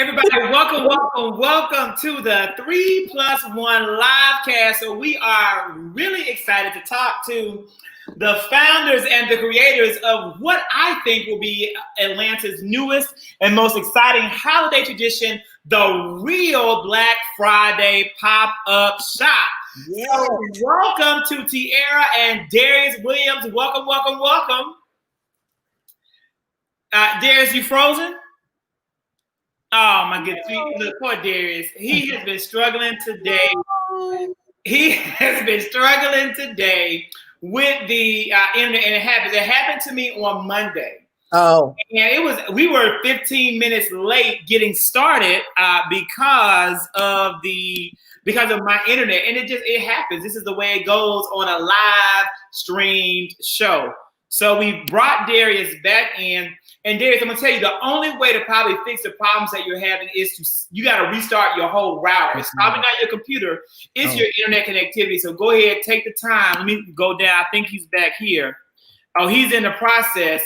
Everybody, welcome to the 3+1 live cast. So we are really excited to talk to the founders and the creators of what I think will be Atlanta's newest and most exciting holiday tradition, the real Black Friday pop-up shop. Yeah. So welcome to Tiara and Darius Williams. Welcome. Darius, you frozen? Oh my goodness! Look, poor Darius. He has been struggling today. With the internet, and it happened to me on Monday. Oh, and we were 15 minutes late getting started because of my internet, and it happens. This is the way it goes on a live streamed show. So we brought Darius back in. And Darius, I'm gonna tell you, the only way to probably fix the problems that you're having is you got to restart your whole router. It's probably not your computer; it's your internet connectivity. So go ahead, take the time. Let me go down. I think he's back here. Oh, he's in the process.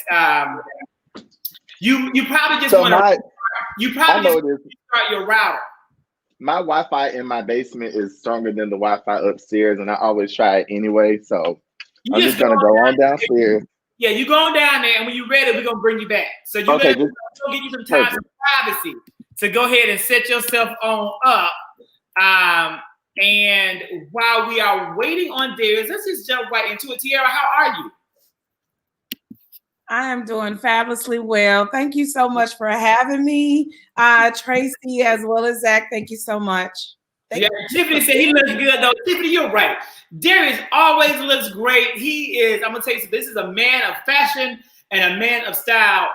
You probably just want to. You probably just restart your router. My Wi-Fi in my basement is stronger than the Wi-Fi upstairs, and I always try it anyway. So I'm just gonna go on downstairs. Yeah, you going down there, and when you're ready, we're gonna bring you back. So we'll give you some time for privacy to go ahead and set yourself on up. And while we are waiting on Darius, let's just jump right into it. Tiara, how are you? I am doing fabulously well. Thank you so much for having me, Tracey, as well as Zack. Thank you so much. Tiffany said he looks good though. Tiffany, you're right. Darius always looks great. He is, I'm gonna tell you something, this is a man of fashion and a man of style.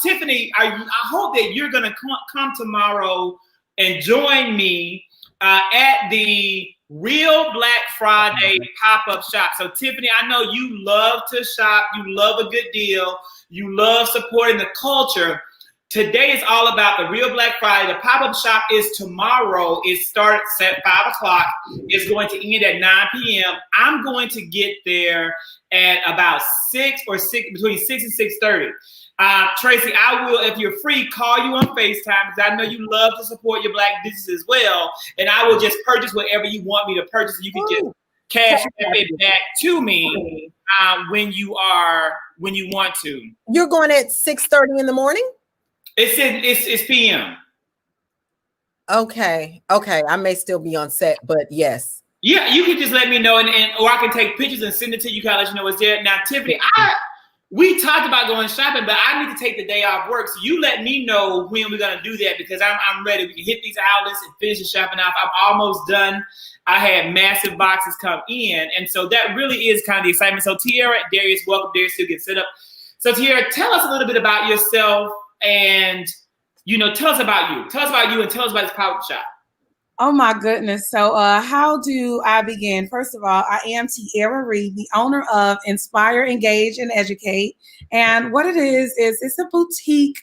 Tiffany, I hope that you're gonna come tomorrow and join me at the Real Black Friday pop-up shop. So Tiffany, I know you love to shop, you love a good deal, you love supporting the culture. Today is all about the Real Black Friday. The pop-up shop is tomorrow. It starts at 5 o'clock. It's going to end at 9 p.m. I'm going to get there at about between 6 and 6:30. Tracey, I will, if you're free, call you on FaceTime because I know you love to support your Black business as well. And I will just purchase whatever you want me to purchase. You can just cash it back to me when you want to. You're going at 6:30 in the morning? It's PM. Okay. I may still be on set, but yes. Yeah, you can just let me know, or I can take pictures and send it to you. Kind of let you know what's there. Now, Tiffany, we talked about going shopping, but I need to take the day off work. So you let me know when we're gonna do that because I'm ready. We can hit these outlets and finish the shopping off. I'm almost done. I had massive boxes come in, and so that really is kind of the excitement. So Tiara, Darius, welcome. Darius still get set up. So Tiara, tell us a little bit about yourself. And, tell us about you. Tell us about you and tell us about this pop-up shop. Oh, my goodness. So how do I begin? First of all, I am Tiara Reed, the owner of Inspire, Engage, and Educate. And what it is it's a boutique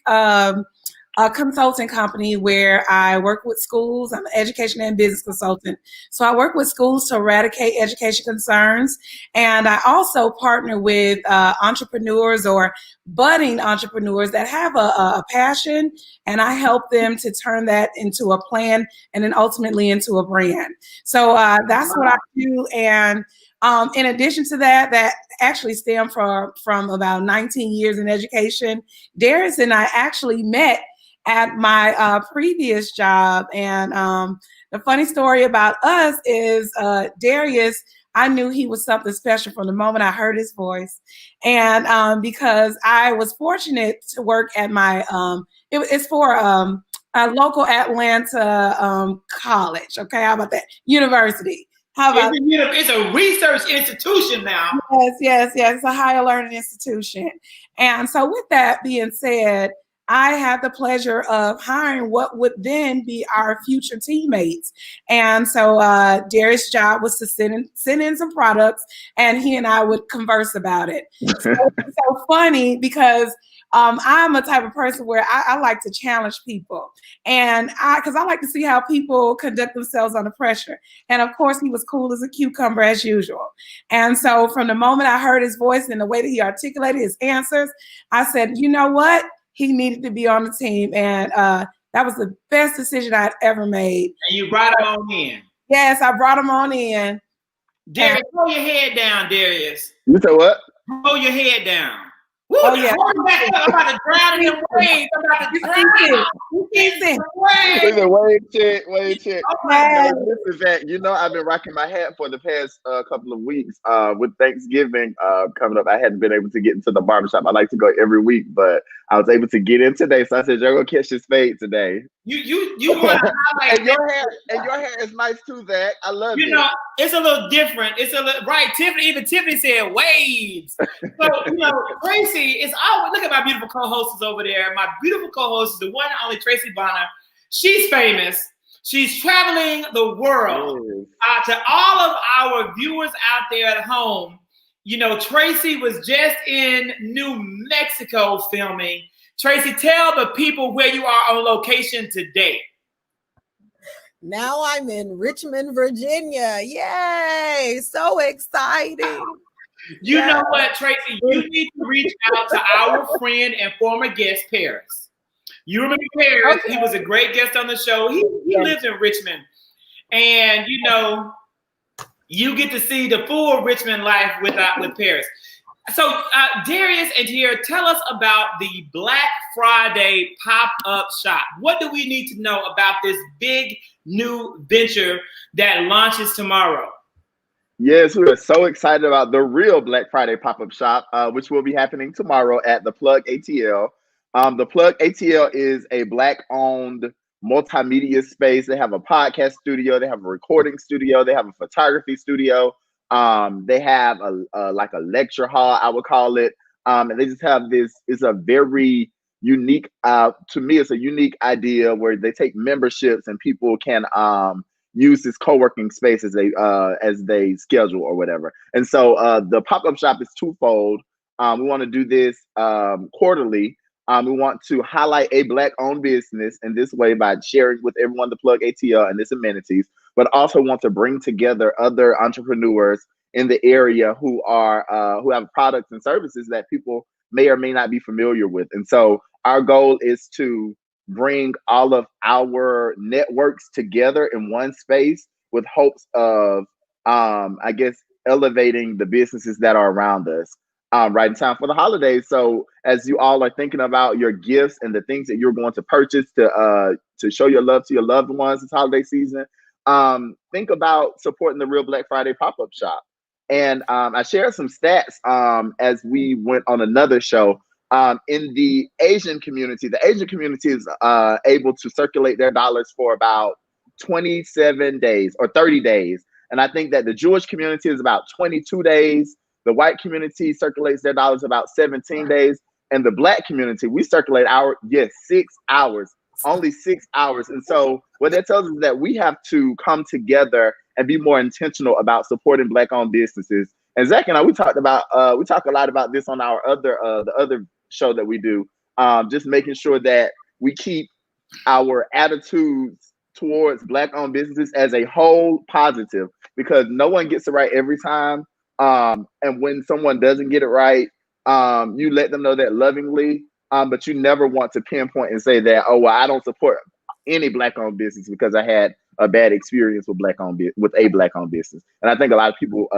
consulting company where I work with schools. I'm an education and business consultant. So I work with schools to eradicate education concerns. And I also partner with entrepreneurs or budding entrepreneurs that have a passion, and I help them to turn that into a plan and then ultimately into a brand. So that's what I do. And in addition to that actually stemmed from about 19 years in education. Darius and I actually met at my previous job. And the funny story about us is Darius, I knew he was something special from the moment I heard his voice. And because I was fortunate to work at my, it's for a local Atlanta college. Okay, how about that? University. How about it's a research institution now. Yes. It's a higher learning institution. And so with that being said, I had the pleasure of hiring what would then be our future teammates. And so Darius' job was to send in some products, and he and I would converse about it. So it's so funny because I'm a type of person where I like to challenge people, and because I like to see how people conduct themselves under pressure. And of course, he was cool as a cucumber as usual. And so from the moment I heard his voice and the way that he articulated his answers, I said, you know what? He needed to be on the team. And That was the best decision I'd ever made. And you brought him on in. Yes, I brought him on in. Darius, hold your head down, Darius. You said what? Hold your head down. Woo, Oh, yeah. hold it back up. I'm about to drown in the waves. I'm about to drown in the waves. Wait, check. Yes. Listen, Zach, you know I've been rocking my hat for the past couple of weeks. With Thanksgiving coming up, I hadn't been able to get into the barbershop. I like to go every week, but I was able to get in today. So I said, "You're gonna catch this fade today." You want to highlight and your hair is nice too, Zach. I love it. You know, it's a little different. It's a little right. Tiffany said waves. So Tracey is always, look at my beautiful co-hosts over there. My beautiful co-host is the one and only Tracey Bonner. She's famous. She's traveling the world. To all of our viewers out there at home, Tracey was just in New Mexico filming. Tracey, tell the people where you are on location today. Now I'm in Richmond, Virginia. Yay! So exciting. You know what, Tracey? You need to reach out to our friend and former guest, Paris. You remember Paris? Okay. He was a great guest on the show. He lives in Richmond. And, you get to see the full Richmond life with Paris. So, Darius and Tiara, tell us about the Black Friday pop-up shop. What do we need to know about this big new venture that launches tomorrow? Yes, we are so excited about the real Black Friday pop-up shop, which will be happening tomorrow at the Plug ATL. The Plug ATL is a Black-owned multimedia space. They have a podcast studio, they have a recording studio, they have a photography studio. They have a lecture hall, I would call it. And they just have this, it's a very unique, to me, it's a unique idea where they take memberships and people can use this co-working space as they schedule or whatever. And so the pop-up shop is twofold. We want to do this quarterly. We want to highlight a Black-owned business in this way by sharing with everyone the Plug ATL and its amenities, but also want to bring together other entrepreneurs in the area who have products and services that people may or may not be familiar with. And so our goal is to bring all of our networks together in one space with hopes of, elevating the businesses that are around us. Right in time for the holidays. So as you all are thinking about your gifts and the things that you're going to purchase to show your love to your loved ones this holiday season, think about supporting the real Black Friday pop-up shop. And I shared some stats as we went on another show. In the Asian community is able to circulate their dollars for about 27 days or 30 days. And I think that the Jewish community is about 22 days. The white community circulates their dollars about 17 days. And the Black community, we circulate 6 hours, only 6 hours. And so what that tells us is that we have to come together and be more intentional about supporting Black-owned businesses. And Zach and I, we talk a lot about this on our the other show that we do, just making sure that we keep our attitudes towards Black-owned businesses as a whole positive, because no one gets it right every time. And when someone doesn't get it right, you let them know that lovingly, but you never want to pinpoint and say that, oh, well, I don't support any Black-owned business because I had a bad experience with a Black-owned business. And I think a lot of people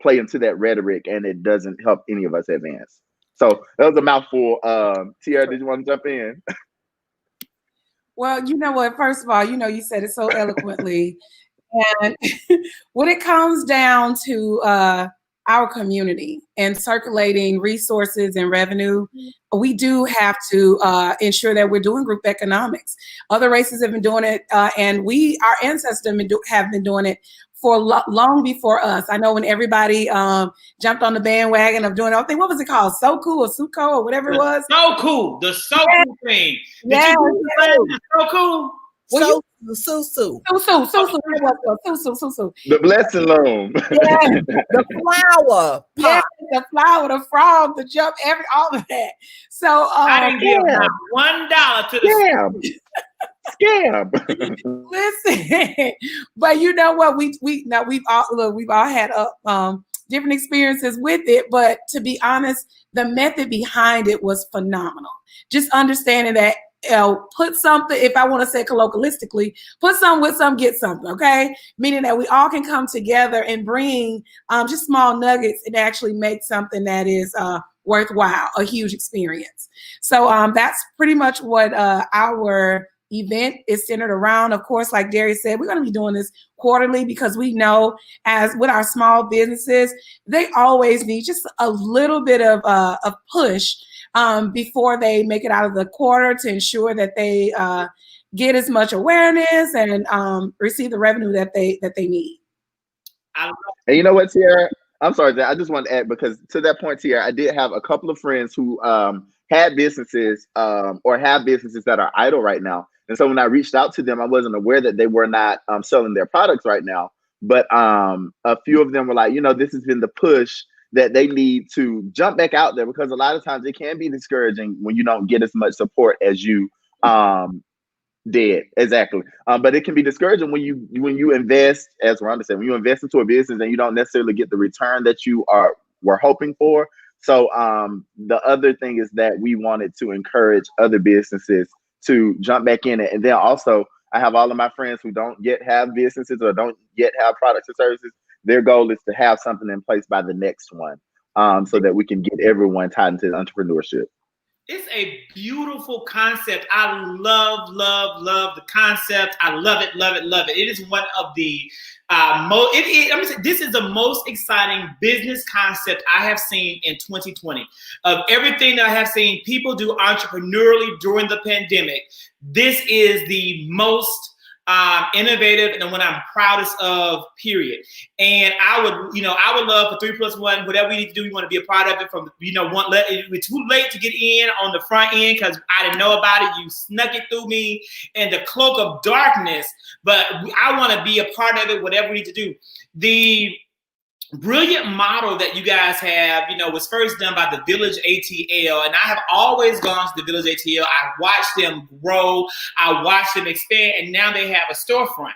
play into that rhetoric, and it doesn't help any of us advance. So that was a mouthful. Tiara, did you want to jump in? Well, you know what? First of all, you said it so eloquently. And when it comes down to our community and circulating resources and revenue, we do have to ensure that we're doing group economics. Other races have been doing it, and our ancestors have been doing it for long before us. I know when everybody jumped on the bandwagon of doing everything, what was it called? So Cool or Suco or whatever it was? So Cool, the So Cool thing. Did you do So Cool? So Susu. The blessing loan. Yeah, the flower. Yeah, the flower, the frog, the jump, all of that. So I didn't give $1 to the scam. Listen, but you know what? We've all had different experiences with it, but to be honest, the method behind it was phenomenal. Just understanding that put something, if I want to say colloquialistically, put some with some, get something, okay? Meaning that we all can come together and bring just small nuggets and actually make something that is worthwhile, a huge experience. So that's pretty much what our event is centered around. Of course, like Darius said, we're going to be doing this quarterly because we know, as with our small businesses, they always need just a little bit of a push before they make it out of the quarter to ensure that they get as much awareness and receive the revenue that they need. And you know what, Tiara? I'm sorry, Zach, I just want to add, because to that point, Tiara, I did have a couple of friends who had businesses or have businesses that are idle right now. And so when I reached out to them, I wasn't aware that they were not selling their products right now. But a few of them were like, this has been the push that they need to jump back out there, because a lot of times it can be discouraging when you don't get as much support as you did. Exactly. But it can be discouraging when you invest, as Rhonda said, when you invest into a business and you don't necessarily get the return that you were hoping for. So the other thing is that we wanted to encourage other businesses to jump back in it. And then also, I have all of my friends who don't yet have businesses or don't yet have products or services. Their goal is to have something in place by the next one, so that we can get everyone tied into entrepreneurship. It's a beautiful concept. I love the concept. I love it. It is one of the this is the most exciting business concept I have seen in 2020. Of everything that I have seen people do entrepreneurially during the pandemic, this is the most innovative and the one I'm proudest of, period. And I would love for 3+1, whatever we need to do, we want to be a part of it from, it's too late to get in on the front end because I didn't know about it. You snuck it through me in the cloak of darkness, but I want to be a part of it, whatever we need to do. The brilliant model that you guys have, was first done by the Village ATL, and I have always gone to the Village ATL. I watched them grow, I watched them expand, and now they have a storefront.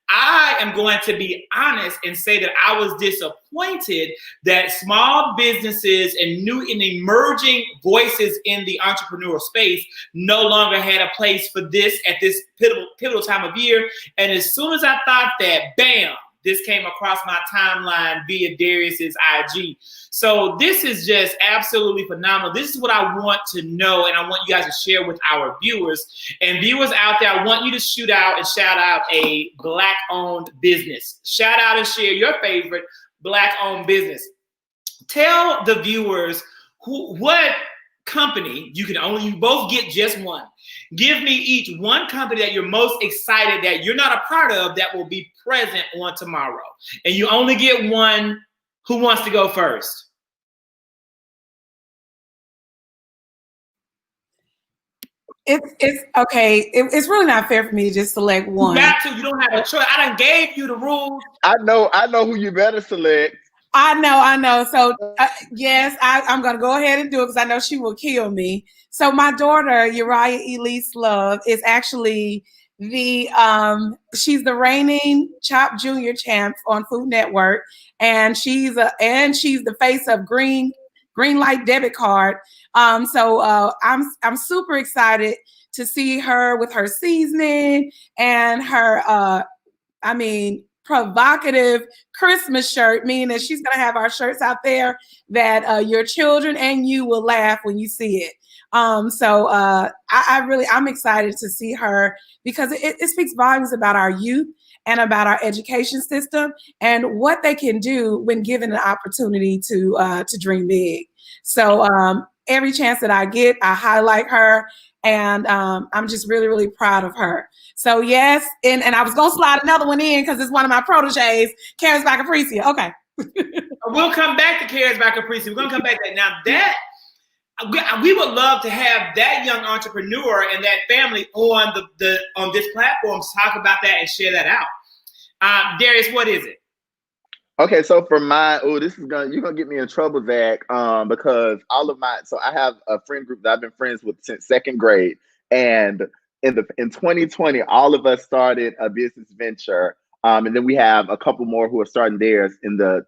I am going to be honest and say that I was disappointed that small businesses and new and emerging voices in the entrepreneurial space no longer had a place for this at this pivotal time of year. And as soon as I thought that, bam, this came across my timeline via Darius's IG. So this is just absolutely phenomenal. This is what I want to know, and I want you guys to share with our viewers. And viewers out there, I want you to shoot out and shout out a Black-owned business. Shout out and share your favorite Black-owned business. Tell the viewers what company, you both get just one. Give me each one company that you're most excited that you're not a part of that will be present on tomorrow. And you only get one. Who wants to go first? It's okay. It's really not fair for me to just select one. You got to. You don't have a choice. I done gave you the rules. I know who you better select. I know. So yes, I'm going to go ahead and do it because I know she will kill me. So my daughter, Uriah Elise Love, is actually she's the reigning Chop Junior champ on Food Network, and she's the face of Green Light Debit Card. So I'm super excited to see her with her seasoning and her provocative Christmas shirt, meaning that she's gonna have our shirts out there that your children and you will laugh when you see it. I'm excited to see her because it speaks volumes about our youth and about our education system and what they can do when given an opportunity to dream big. So every chance that I get, I highlight her, and I'm just really, really proud of her. So yes, and I was gonna slide another one in because it's one of my proteges, Charismatic Capricia. Okay. We'll come back to Charismatic Capricia. We're gonna come back to that. Now that we would love to have that young entrepreneur and that family on on this platform to talk about that and share that out. Darius, what is it? Okay, so for mine, you're gonna get me in trouble, Zach, because so I have a friend group that I've been friends with since second grade, and in 2020, all of us started a business venture, and then we have a couple more who are starting theirs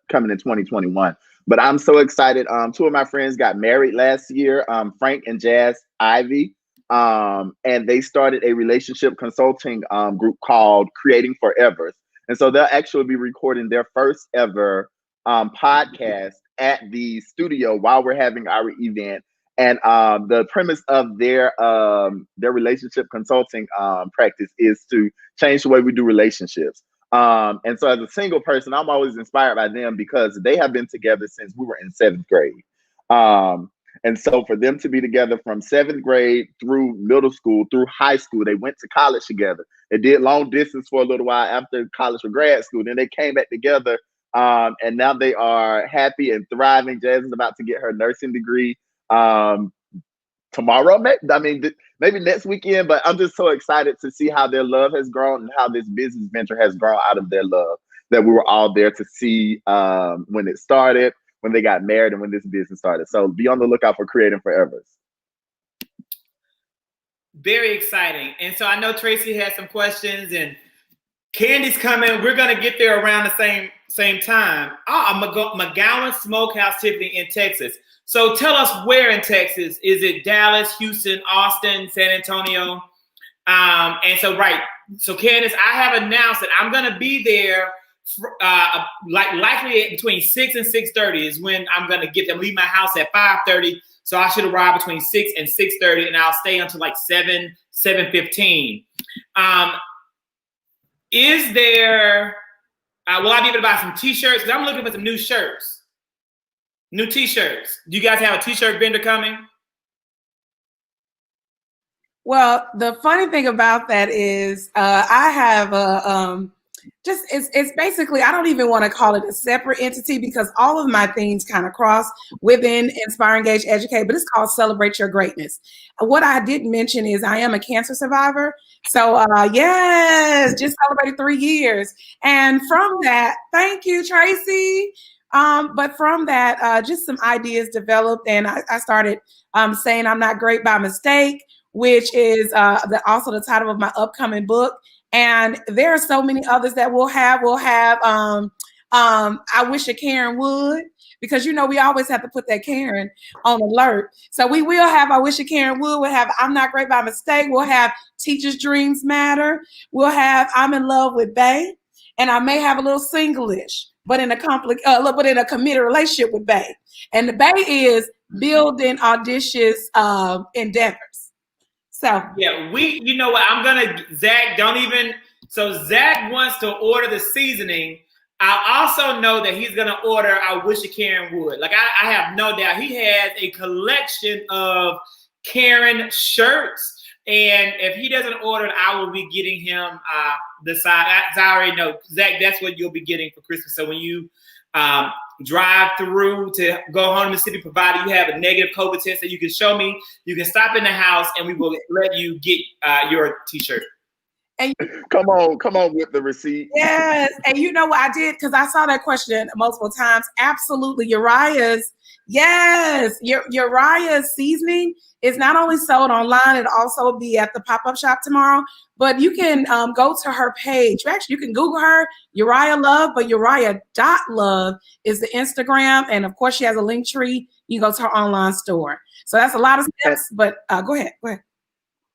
coming in 2021. But I'm so excited. Two of my friends got married last year, Frank and Jazz Ivy. and they started a relationship consulting group called Creating Forever. And so they'll actually be recording their first ever podcast at the studio while we're having our event. And the premise of their relationship consulting practice is to change the way we do relationships. And so as a single person, I'm always inspired by them because they have been together since we were in 7th grade. And so for them to be together from 7th grade through middle school, through high school, they went to college together. They did long distance for a little while after college or grad school. Then they came back together. And now they are happy and thriving. Jazz is about to get her nursing degree tomorrow. Maybe next weekend. But I'm just so excited to see how their love has grown and how this business venture has grown out of their love that we were all there to see when it started, when they got married, and when this business started. So be on the lookout for Creating Forever. Very exciting. And so I know Tracey has some questions, and Candy's coming. We're going to get there around the same time. McGowan Smokehouse, Tiffany, in Texas. So tell us where in Texas. Is it Dallas, Houston, Austin, San Antonio? And so, right. So Candace, I have announced that I'm going to be there likely between 6 and 6:30 is when I'm going to get them. Leave my house at 5:30. So I should arrive between 6 and 6:30, and I'll stay until like 7:15. Is there, will I be able to buy some t-shirts? Because I'm looking for some new shirts. New t-shirts. Do you guys have a t-shirt vendor coming? Well, the funny thing about that is I have it's basically, I don't even want to call it a separate entity because all of my things kind of cross within Inspire, Engage, Educate, but it's called Celebrate Your Greatness. What I didn't mention is I am a cancer survivor. So yes, just celebrated 3 years. And from that, thank you, Tracey. But from that, just some ideas developed, and I started saying I'm not great by mistake, which is also the title of my upcoming book. And there are so many others that we'll have. I wish a Karen would, because we always have to put that Karen on alert. So we will have I wish a Karen would. We'll have I'm not great by mistake. We'll have Teachers' Dreams Matter. We'll have I'm in love with Bae, and I may have a little single-ish, but in a committed relationship with Bae. And the Bae is building audacious endeavors. So yeah, you know what? Zach, Zach wants to order the seasoning. I also know that he's going to order I wish a Karen would. Like I have no doubt he has a collection of Karen shirts. And if he doesn't order it, I will be getting him the side. I already know, Zach, that's what you'll be getting for Christmas. So when you drive through to go home to Mississippi, provided you have a negative COVID test that you can show me, you can stop in the house and we will let you get your t-shirt. And come on with the receipt. Yes. And you know what I did? Because I saw that question multiple times. Absolutely. Uriah's seasoning is not only sold online, it'll also be at the pop-up shop tomorrow, but you can go to her page. Actually, you can Google her, Uriah Love, but Uriah.love is the Instagram. And of course, she has a link tree. You go to her online store. So that's a lot of steps, but go ahead.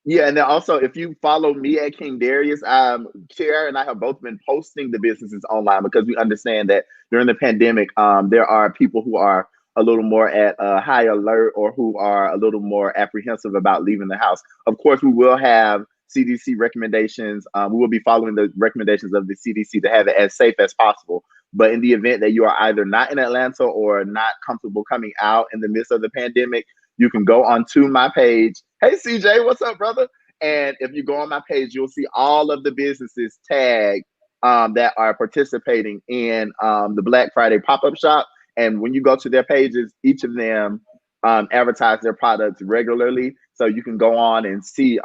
Yeah, and then also if you follow me at King Darius, Kiara and I have both been posting the businesses online because we understand that during the pandemic, there are people who are a little more at high alert or who are a little more apprehensive about leaving the house. Of course, we will have CDC recommendations. We will be following the recommendations of the CDC to have it as safe as possible. But in the event that you are either not in Atlanta or not comfortable coming out in the midst of the pandemic, you can go onto my page. Hey, CJ, what's up, brother? And if you go on my page, you'll see all of the businesses tagged that are participating in the Black Friday pop-up shop. And when you go to their pages, each of them advertise their products regularly. So you can go on and see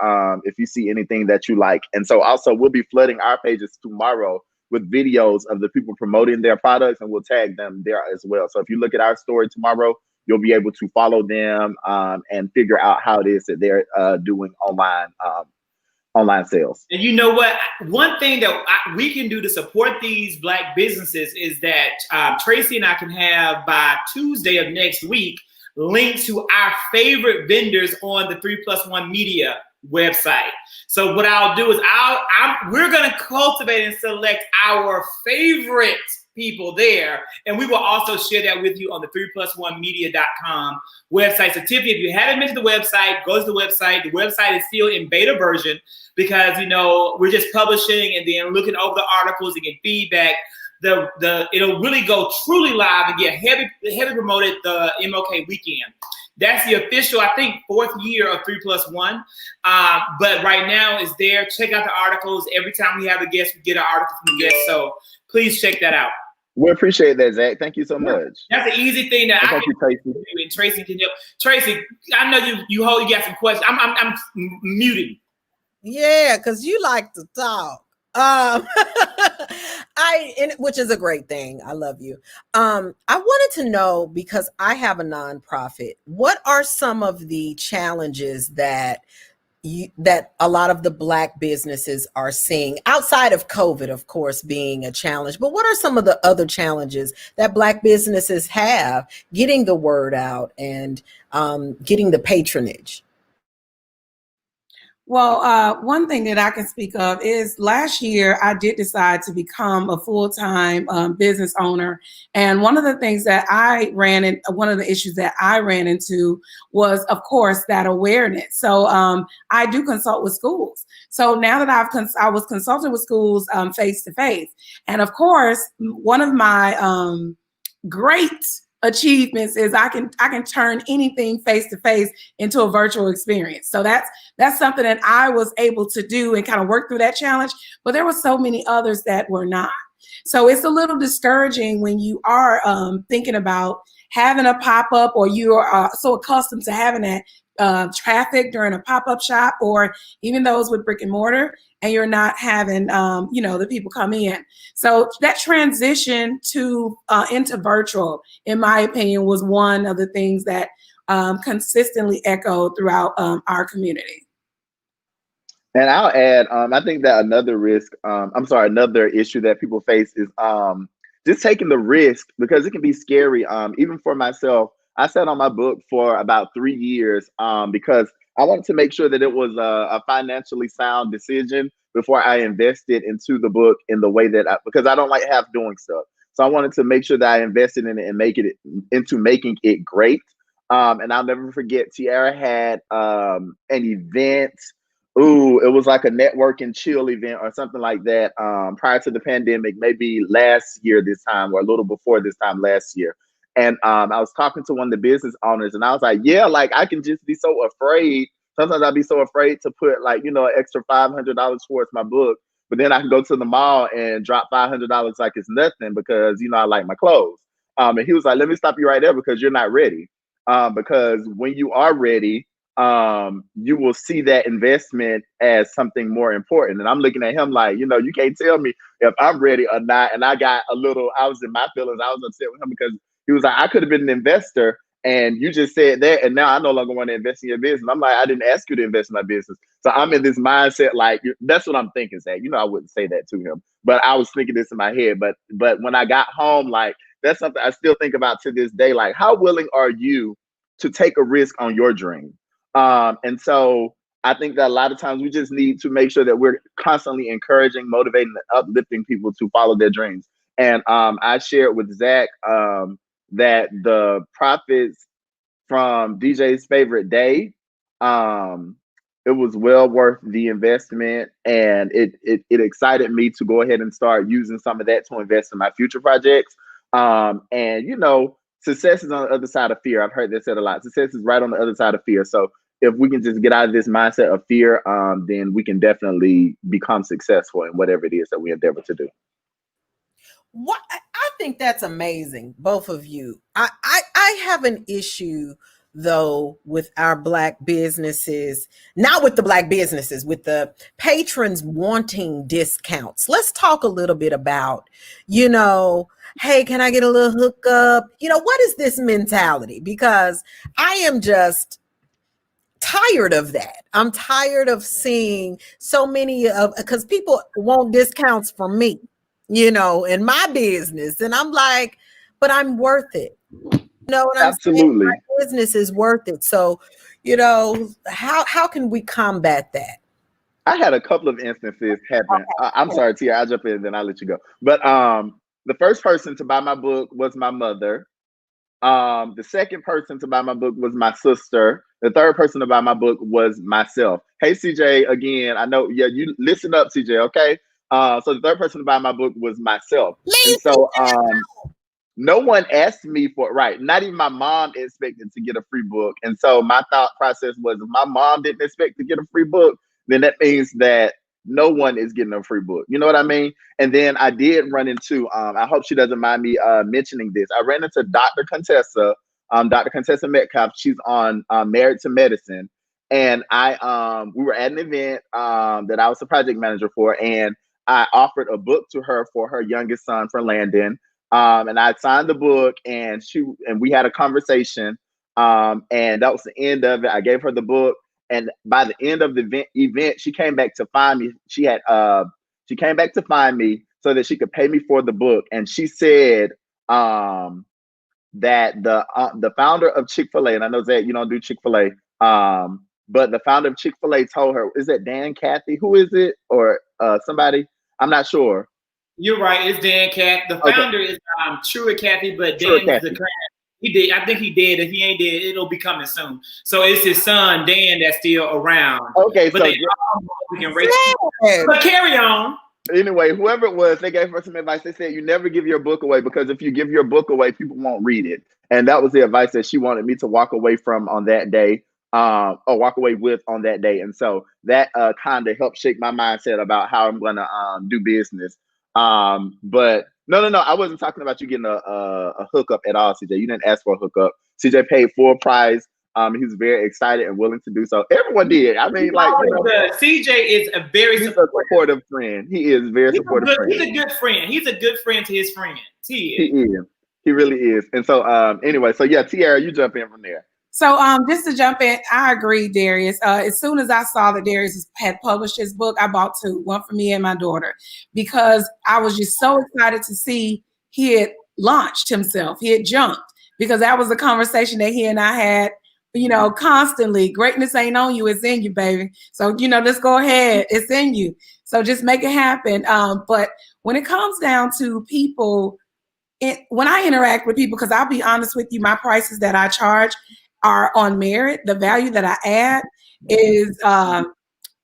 if you see anything that you like. And so also we'll be flooding our pages tomorrow with videos of the people promoting their products, and we'll tag them there as well. So if you look at our story tomorrow, you'll be able to follow them and figure out how it is that they're doing online sales. And you know what? One thing that we can do to support these Black businesses is that Tracey and I can have by Tuesday of next week link to our favorite vendors on the 3+1 Media website. So what I'll do is we're going to cultivate and select our favorite people there, and we will also share that with you on the 3+1media.com website. So Tiffany, if you haven't been to the website, go to the website. The website is still in beta version because we're just publishing and then looking over the articles and get feedback. It'll really go truly live and get heavy promoted the MLK weekend. That's the official, I think, 4th year of 3+1. But right now it's there. Check out the articles. Every time we have a guest, we get an article from the guest. So please check that out. We appreciate that, Zach. Thank you so much. That's an easy thing that Thank you, Tracey. And Tracey can help. Tracey, I know you got some questions. I'm muting. Yeah, because you like to talk. Which is a great thing. I love you. I wanted to know, because I have a nonprofit, what are some of the challenges that a lot of the Black businesses are seeing outside of COVID, of course, being a challenge, but what are some of the other challenges that Black businesses have getting the word out and getting the patronage? Well, one thing that I can speak of is last year I did decide to become a full-time business owner. And one of the things that one of the issues that I ran into was, of course, that awareness. So I do consult with schools. So now that I was consulting with schools face to face. And of course, one of my great achievements is I can turn anything face to face into a virtual experience. So that's something that I was able to do and kind of work through that challenge. But there were so many others that were not. So it's a little discouraging when you are thinking about having a pop-up, or you are so accustomed to having that traffic during a pop-up shop, or even those with brick and mortar, and you're not having, the people come in. So that transition into virtual, in my opinion, was one of the things that consistently echoed throughout our community. And I'll add, I think that another issue that people face is just taking the risk, because it can be scary. Even for myself, I sat on my book for about 3 years because I wanted to make sure that it was a financially sound decision before I invested into the book in the way because I don't like half doing stuff. So I wanted to make sure that I invested in it and making it great. And I'll never forget, Tiara had an event. It was like a network and chill event or something like that prior to the pandemic, maybe last year this time, or a little before this time last year. And I was talking to one of the business owners, and I was like, yeah, like I can just be so afraid. Sometimes I'd be so afraid to put like, an extra $500 towards my book, but then I can go to the mall and drop $500 like it's nothing because, I like my clothes. And he was like, let me stop you right there, because you're not ready. Because when you are ready, you will see that investment as something more important. And I'm looking at him like, you can't tell me if I'm ready or not. And I was in my feelings. I was upset with him because he was like, I could have been an investor, and you just said that, and now I no longer want to invest in your business. I'm like, I didn't ask you to invest in my business. So I'm in this mindset, like, that's what I'm thinking, Zach. I wouldn't say that to him, but I was thinking this in my head. But when I got home, like, that's something I still think about to this day. Like, how willing are you to take a risk on your dream? And so I think that a lot of times we just need to make sure that we're constantly encouraging, motivating, and uplifting people to follow their dreams. And I shared with Zach that the profits from DJ's favorite day, it was well worth the investment, and it excited me to go ahead and start using some of that to invest in my future projects. And success is on the other side of fear. I've heard that said a lot. Success is right on the other side of fear. So if we can just get out of this mindset of fear, then we can definitely become successful in whatever it is that we endeavor to do. What I think that's amazing, both of you. I have an issue though with our Black businesses, not with the Black businesses, with the patrons wanting discounts. Let's talk a little bit about, hey, can I get a little hookup? What is this mentality? Because I am just tired of that. I'm tired of seeing so many because people want discounts from me, in my business. And I'm like, but I'm worth it. You know what I'm saying? Absolutely. My business is worth it. So, how can we combat that? I had a couple of instances happen. I'm sorry, Tia, I'll jump in, then I'll let you go. But the first person to buy my book was my mother. The second person to buy my book was my sister. The third person to buy my book was myself. Hey, CJ, again, I know, yeah, you listen up, CJ, okay? So the third person to buy my book was myself. And so no one asked me for, right, not even my mom expected to get a free book. And so my thought process was, if my mom didn't expect to get a free book, then that means that no one is getting a free book. You know what I mean? And then I did run into, I hope she doesn't mind me mentioning this. I ran into Dr. Contessa, Dr. Contessa Metcalf. She's on Married to Medicine. And we were at an event that I was the project manager for, and I offered a book to her for her youngest son, for Landon. And I signed the book, and we had a conversation. And that was the end of it. I gave her the book. And by the end of the event, she came back to find me. She came back to find me so that she could pay me for the book. And she said that the founder of Chick-fil-A, and I know that you don't do Chick-fil-A, but the founder of Chick-fil-A told her, is it Dan Cathy? Who is it? Or somebody? I'm not sure. You're right. It's Dan Cathy. The founder is Truett Cathy, but Dan's the he did. I think he did. If he ain't dead, it'll be coming soon. So it's his son Dan that's still around. Okay, but but carry on. Anyway, whoever it was, they gave her some advice. They said, you never give your book away, because if you give your book away, people won't read it. And that was the advice that she wanted me to walk away from on that day, or walk away with on that day. And so that kind of helped shake my mindset about how I'm going to do business. But no, I wasn't talking about you getting a hookup at all, CJ. You didn't ask for a hookup. CJ paid full price. He was very excited and willing to do so. Everyone did. I mean, CJ is a very supportive friend. He is very supportive. He's a good friend. He's a good friend to his friends. He is. He really is. And so, anyway, so yeah, Tiara, you jump in from there. So just to jump in, I agree, Darius. As soon as I saw that Darius had published his book, I bought two, one for me and my daughter, because I was just so excited to see he had launched himself. He had jumped, because that was a conversation that he and I had, constantly. Greatness ain't on you, it's in you, baby. So, just go ahead. It's in you. So just make it happen. But when it comes down to people, when I interact with people, because I'll be honest with you, my prices that I charge are on merit. The value that I add is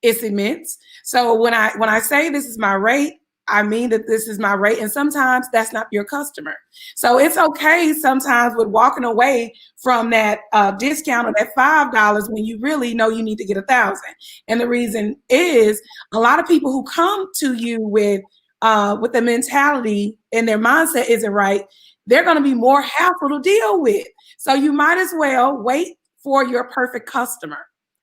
it's immense. So when I say this is my rate, I mean that this is my rate, and sometimes that's not your customer. So it's okay sometimes with walking away from that discount or that $5 when you really know you need to get 1,000. And the reason is a lot of people who come to you with the mentality and their mindset isn't right, they're going to be more hassle to deal with. So you might as well wait for your perfect customer.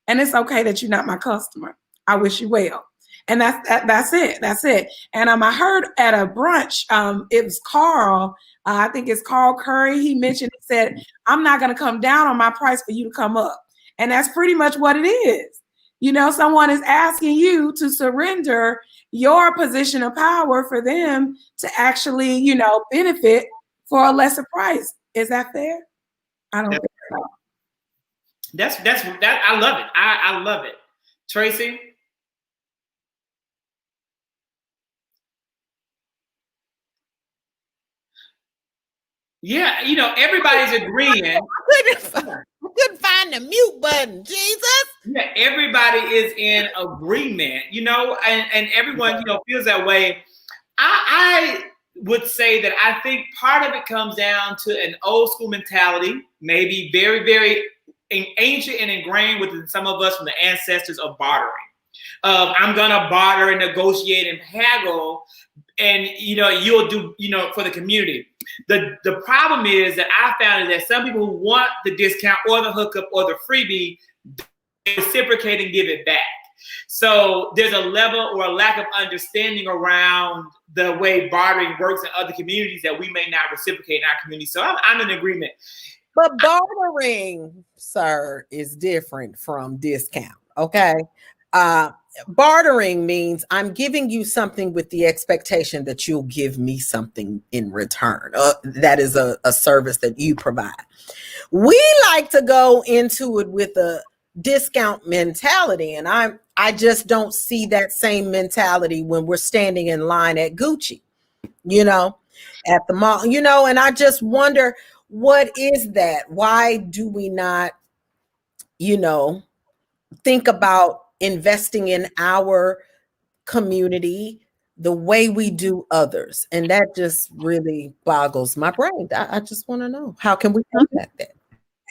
And it's okay that you're not my customer. I wish you well. And that's it. That's it. And I heard at a brunch, it was Carl, I think it's Carl Curry. He said, I'm not going to come down on my price for you to come up. And that's pretty much what it is. Someone is asking you to surrender your position of power for them to actually, benefit for a lesser price. Is that fair? I don't think so. That I love it. I love it. Tracey? Yeah, everybody's agreeing. I couldn't find the mute button, Jesus. Yeah, everybody is in agreement, and everyone, feels that way. I would say that I think part of it comes down to an old school mentality, maybe very, very ancient and ingrained within some of us from the ancestors of bartering. I'm gonna barter and negotiate and haggle, and you'll do for the community. The problem is that I found is that some people who want the discount or the hookup or the freebie reciprocate and give it back. So there's a level or a lack of understanding around the way bartering works in other communities that we may not reciprocate in our community. So I'm in agreement. But bartering, sir, is different from discount. Okay. bartering means I'm giving you something with the expectation that you'll give me something in return. That is a service that you provide. We like to go into it with a discount mentality, and I just don't see that same mentality when we're standing in line at Gucci, at the mall, and I just wonder, what is that? Why do we not, think about investing in our community the way we do others? And that just really boggles my brain. I just want to know, how can we combat that?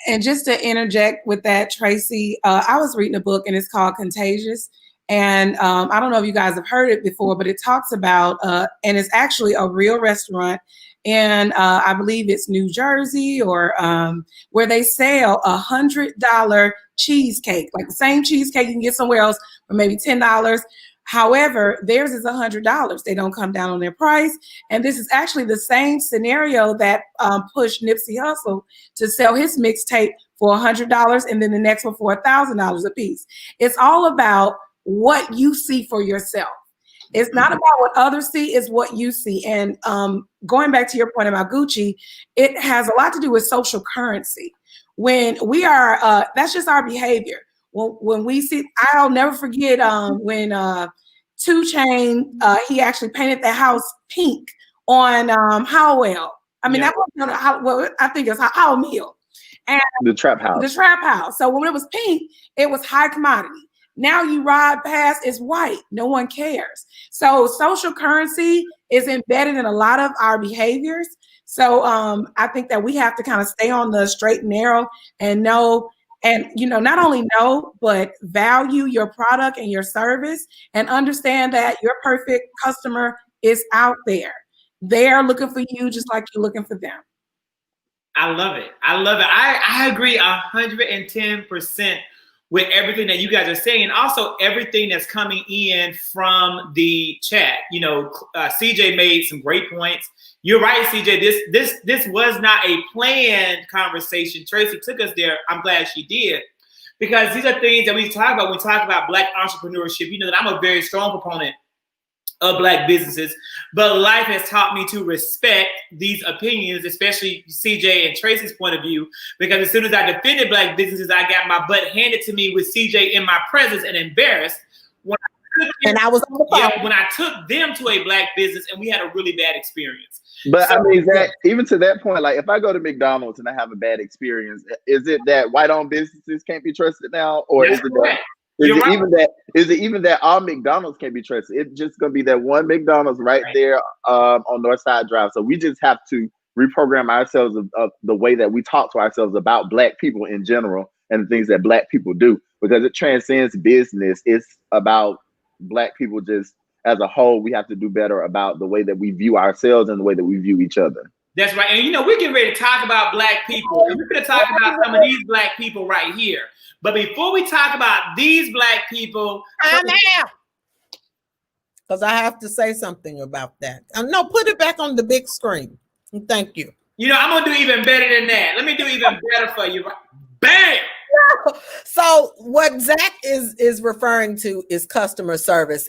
And just to interject with that, Tracey, I was reading a book and it's called Contagious. And I don't know if you guys have heard it before, but it talks about, and it's actually a real restaurant. And I believe it's New Jersey, or where they sell $100 cheesecake, like the same cheesecake you can get somewhere else for maybe $10. However, theirs is $100. They don't come down on their price. And this is actually the same scenario that pushed Nipsey Hussle to sell his mixtape for $100 and then the next one for $1,000 a piece. It's all about what you see for yourself. It's not about what others see, it's what you see. And going back to your point about Gucci, it has a lot to do with social currency. When we are, that's just our behavior. When we see, I'll never forget when 2 Chainz, he actually painted the house pink on Howell. I mean, that was I think it's Howell Mill. And the Trap House. The Trap House. So when it was pink, it was high commodity. Now you ride past, it's white. No one cares. So social currency is embedded in a lot of our behaviors. So I think that we have to kind of stay on the straight and narrow and know, and not only know, but value your product and your service, and understand that your perfect customer is out there. They're looking for you just like you're looking for them. I love it. I agree 110% with everything that you guys are saying, and also everything that's coming in from the chat. CJ made some great points. You're right, CJ. This was not a planned conversation. Tracey took us there. I'm glad she did, because these are things that we talk about when we talk about Black entrepreneurship. You know that I'm a very strong proponent of Black businesses, but life has taught me to respect these opinions, especially CJ and Tracey's point of view, because as soon as I defended Black businesses, I got my butt handed to me with CJ in my presence and embarrassed. When I took them to a Black business and we had a really bad experience. But so, I mean, Zach, even to that point, like if I go to McDonald's and I have a bad experience, is it that white-owned businesses can't be trusted now, or is it that? Is it even that all McDonald's can be trusted? It's just gonna be that one McDonald's right there on Northside Drive. So we just have to reprogram ourselves of the way that we talk to ourselves about Black people in general and the things that Black people do, because it transcends business. It's about Black people just as a whole. We have to do better about the way that we view ourselves and the way that we view each other. That's right. And we're getting ready to talk about Black people, and we're going to talk about some of these Black people right here. But before we talk about these Black people, because I have to say something about that. No, put it back on the big screen. Thank you. I'm gonna do even better than that. Let me do even better for you. Bam! So what Zach is referring to is customer service.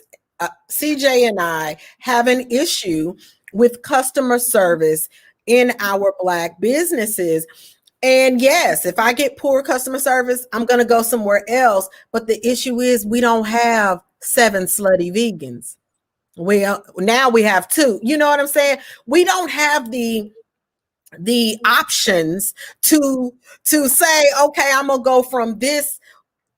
CJ and I have an issue with customer service in our Black businesses. And yes, if I get poor customer service, I'm going to go somewhere else. But the issue is we don't have 7 slutty vegans. Now we have 2. You know what I'm saying? We don't have the options to say, okay, I'm going to go from this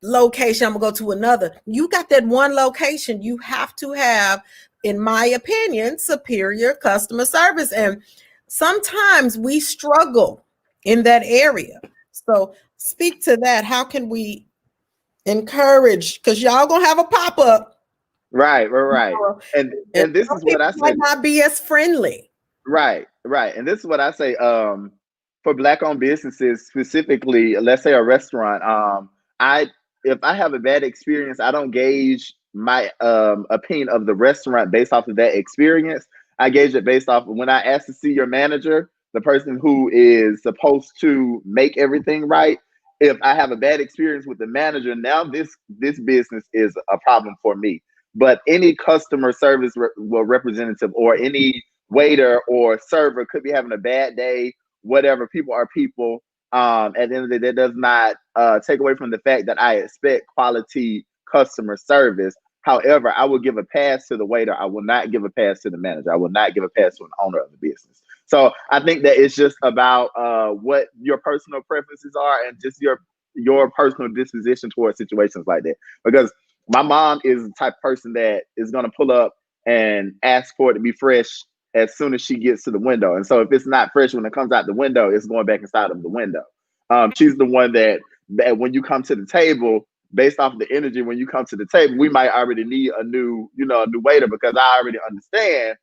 location, I'm going to go to another. You got that one location. You have to have, in my opinion, superior customer service. And sometimes we struggle in that area. So speak to that. How can we encourage, because y'all gonna have a pop-up. Right. And this is what I say. Might not be as friendly. Right. And this is what I say. For Black-owned businesses, specifically, let's say a restaurant, if I have a bad experience, I don't gauge my opinion of the restaurant based off of that experience. I gauge it based off of when I ask to see your manager, the person who is supposed to make everything right. if I have a bad experience with the manager, now this business is a problem for me. But any customer service representative or any waiter or server could be having a bad day, whatever. People are people. At the end of the day, that does not take away from the fact that I expect quality customer service. However, I will give a pass to the waiter. I will not give a pass to the manager. I will not give a pass to an owner of the business. So I think that it's just about what your personal preferences are and just your personal disposition towards situations like that. Because my mom is the type of person that is going to pull up and ask for it to be fresh as soon as she gets to the window. And so if it's not fresh when it comes out the window, it's going back inside of the window. She's the one that when you come to the table, based off of the energy, when you come to the table, we might already need a new waiter because I already understand,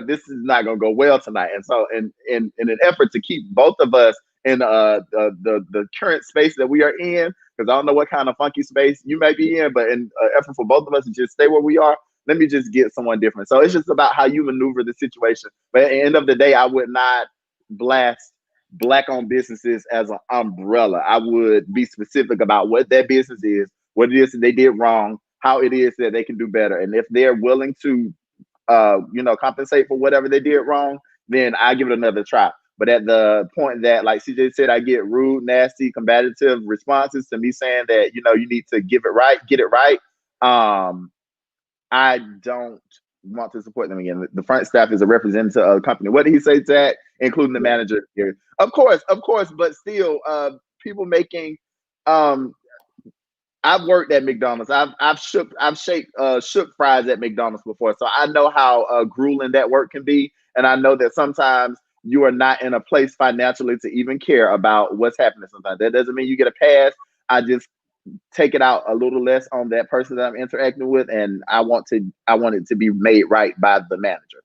this is not going to go well tonight. And so in an effort to keep both of us in the current space that we are in, because I don't know what kind of funky space you may be in, but in an effort for both of us to just stay where we are, let me just get someone different. So it's just about how you maneuver the situation. But at the end of the day, I would not blast Black-owned businesses as an umbrella. I would be specific about what that business is, what it is that they did wrong, how it is that they can do better. And if they're willing to, compensate for whatever they did wrong, then I give it another try. But at the point that, like CJ said, I get rude, nasty, combative responses to me saying that, you need to get it right. I don't want to support them again. The front staff is a representative of the company. What did he say, Zach? Including the manager here. Of course, but still, people making. I've worked at McDonald's. I've shook fries at McDonald's before, so I know how grueling that work can be, and I know that sometimes you are not in a place financially to even care about what's happening. Sometimes that doesn't mean you get a pass. I just take it out a little less on that person that I'm interacting with, and I want it to be made right by the manager.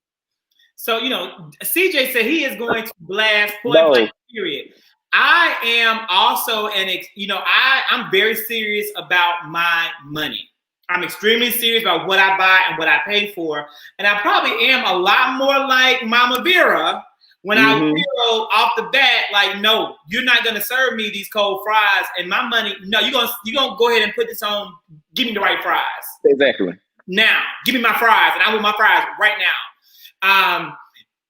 So CJ said he is going to blast point blank, period. I am also I'm very serious about my money. I'm extremely serious about what I buy and what I pay for, and I probably am a lot more like Mama Vera. When I feel off the bat, like, no, you're not gonna serve me these cold fries and my money. No, you're gonna go ahead and put this on. Give me the right fries. Exactly. Now, give me my fries, and I want my fries right now.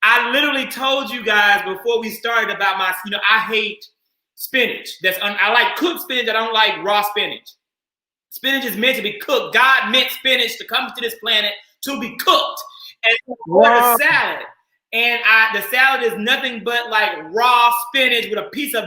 I literally told you guys before we started about I hate spinach. I like cooked spinach. I don't like raw spinach. Spinach is meant to be cooked. God meant spinach to come to this planet to be cooked. And for the salad. And the salad is nothing but like raw spinach with a piece of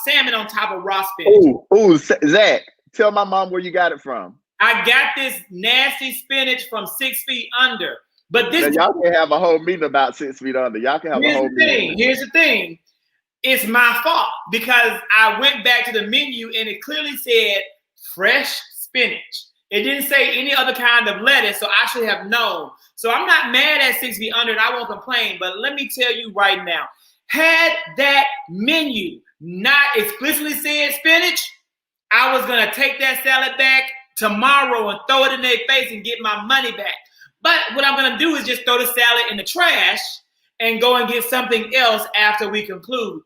salmon on top of raw spinach. Ooh, Zach, tell my mom where you got it from. I got this nasty spinach from 6 Feet Under. But this now, y'all can have a whole meeting about 6 Feet Under. Y'all can have a whole meeting. Here's the thing. It's my fault because I went back to the menu and it clearly said fresh spinach. It didn't say any other kind of lettuce, so I should have known. So I'm not mad at 6 Feet Under and I won't complain, but let me tell you right now, had that menu not explicitly said spinach, I was going to take that salad back tomorrow and throw it in their face and get my money back. But what I'm going to do is just throw the salad in the trash and go and get something else after we conclude.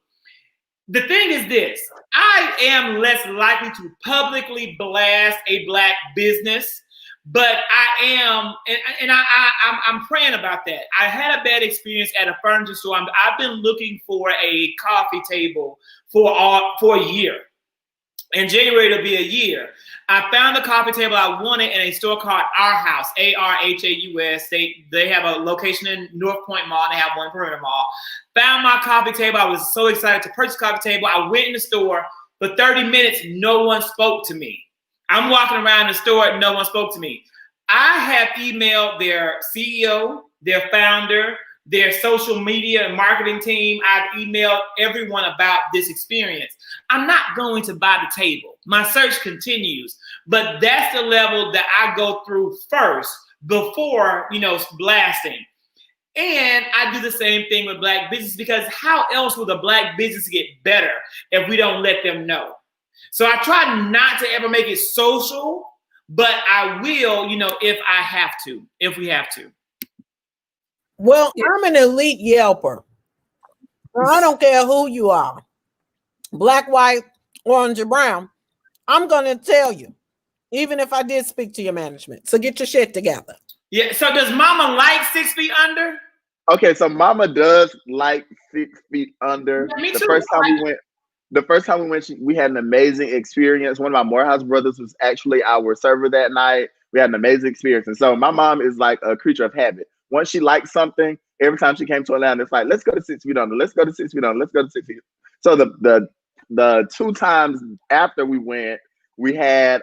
The thing is this, I am less likely to publicly blast a Black business, but I am, and I'm praying about that. I had a bad experience at a furniture store. I've been looking for a coffee table for a year. In January, it'll be a year. I found the coffee table I wanted in a store called Our House, ARHAUS. They have a location in North Point Mall. They have one in Perimeter Mall. Found my coffee table. I was so excited to purchase a coffee table. I went in the store. For 30 minutes, no one spoke to me. I'm walking around the store, no one spoke to me. I have emailed their CEO, their founder, their social media and marketing team. I've emailed everyone about this experience. I'm not going to buy the table. My search continues, but that's the level that I go through first before, blasting. And I do the same thing with Black business because how else will the Black business get better if we don't let them know? So I try not to ever make it social, but I will, if we have to. Well, I'm an elite Yelper. I don't care who you are. Black, white, Orange Brown, I'm going to tell you, even if I did speak to your management. So get your shit together. Yeah. So does Mama like 6 feet under? Okay, so Mama does like 6 feet under. Yeah, me The too. first time we went, we had an amazing experience. One of my Morehouse brothers was actually our server that night. We had an amazing experience. And so my mom is like a creature of habit. Once she likes something, every time she came to Atlanta, it's like, let's go to 6 feet under. Let's go to 6 feet under. Let's go to 6 feet. So the 2 times after we went, we had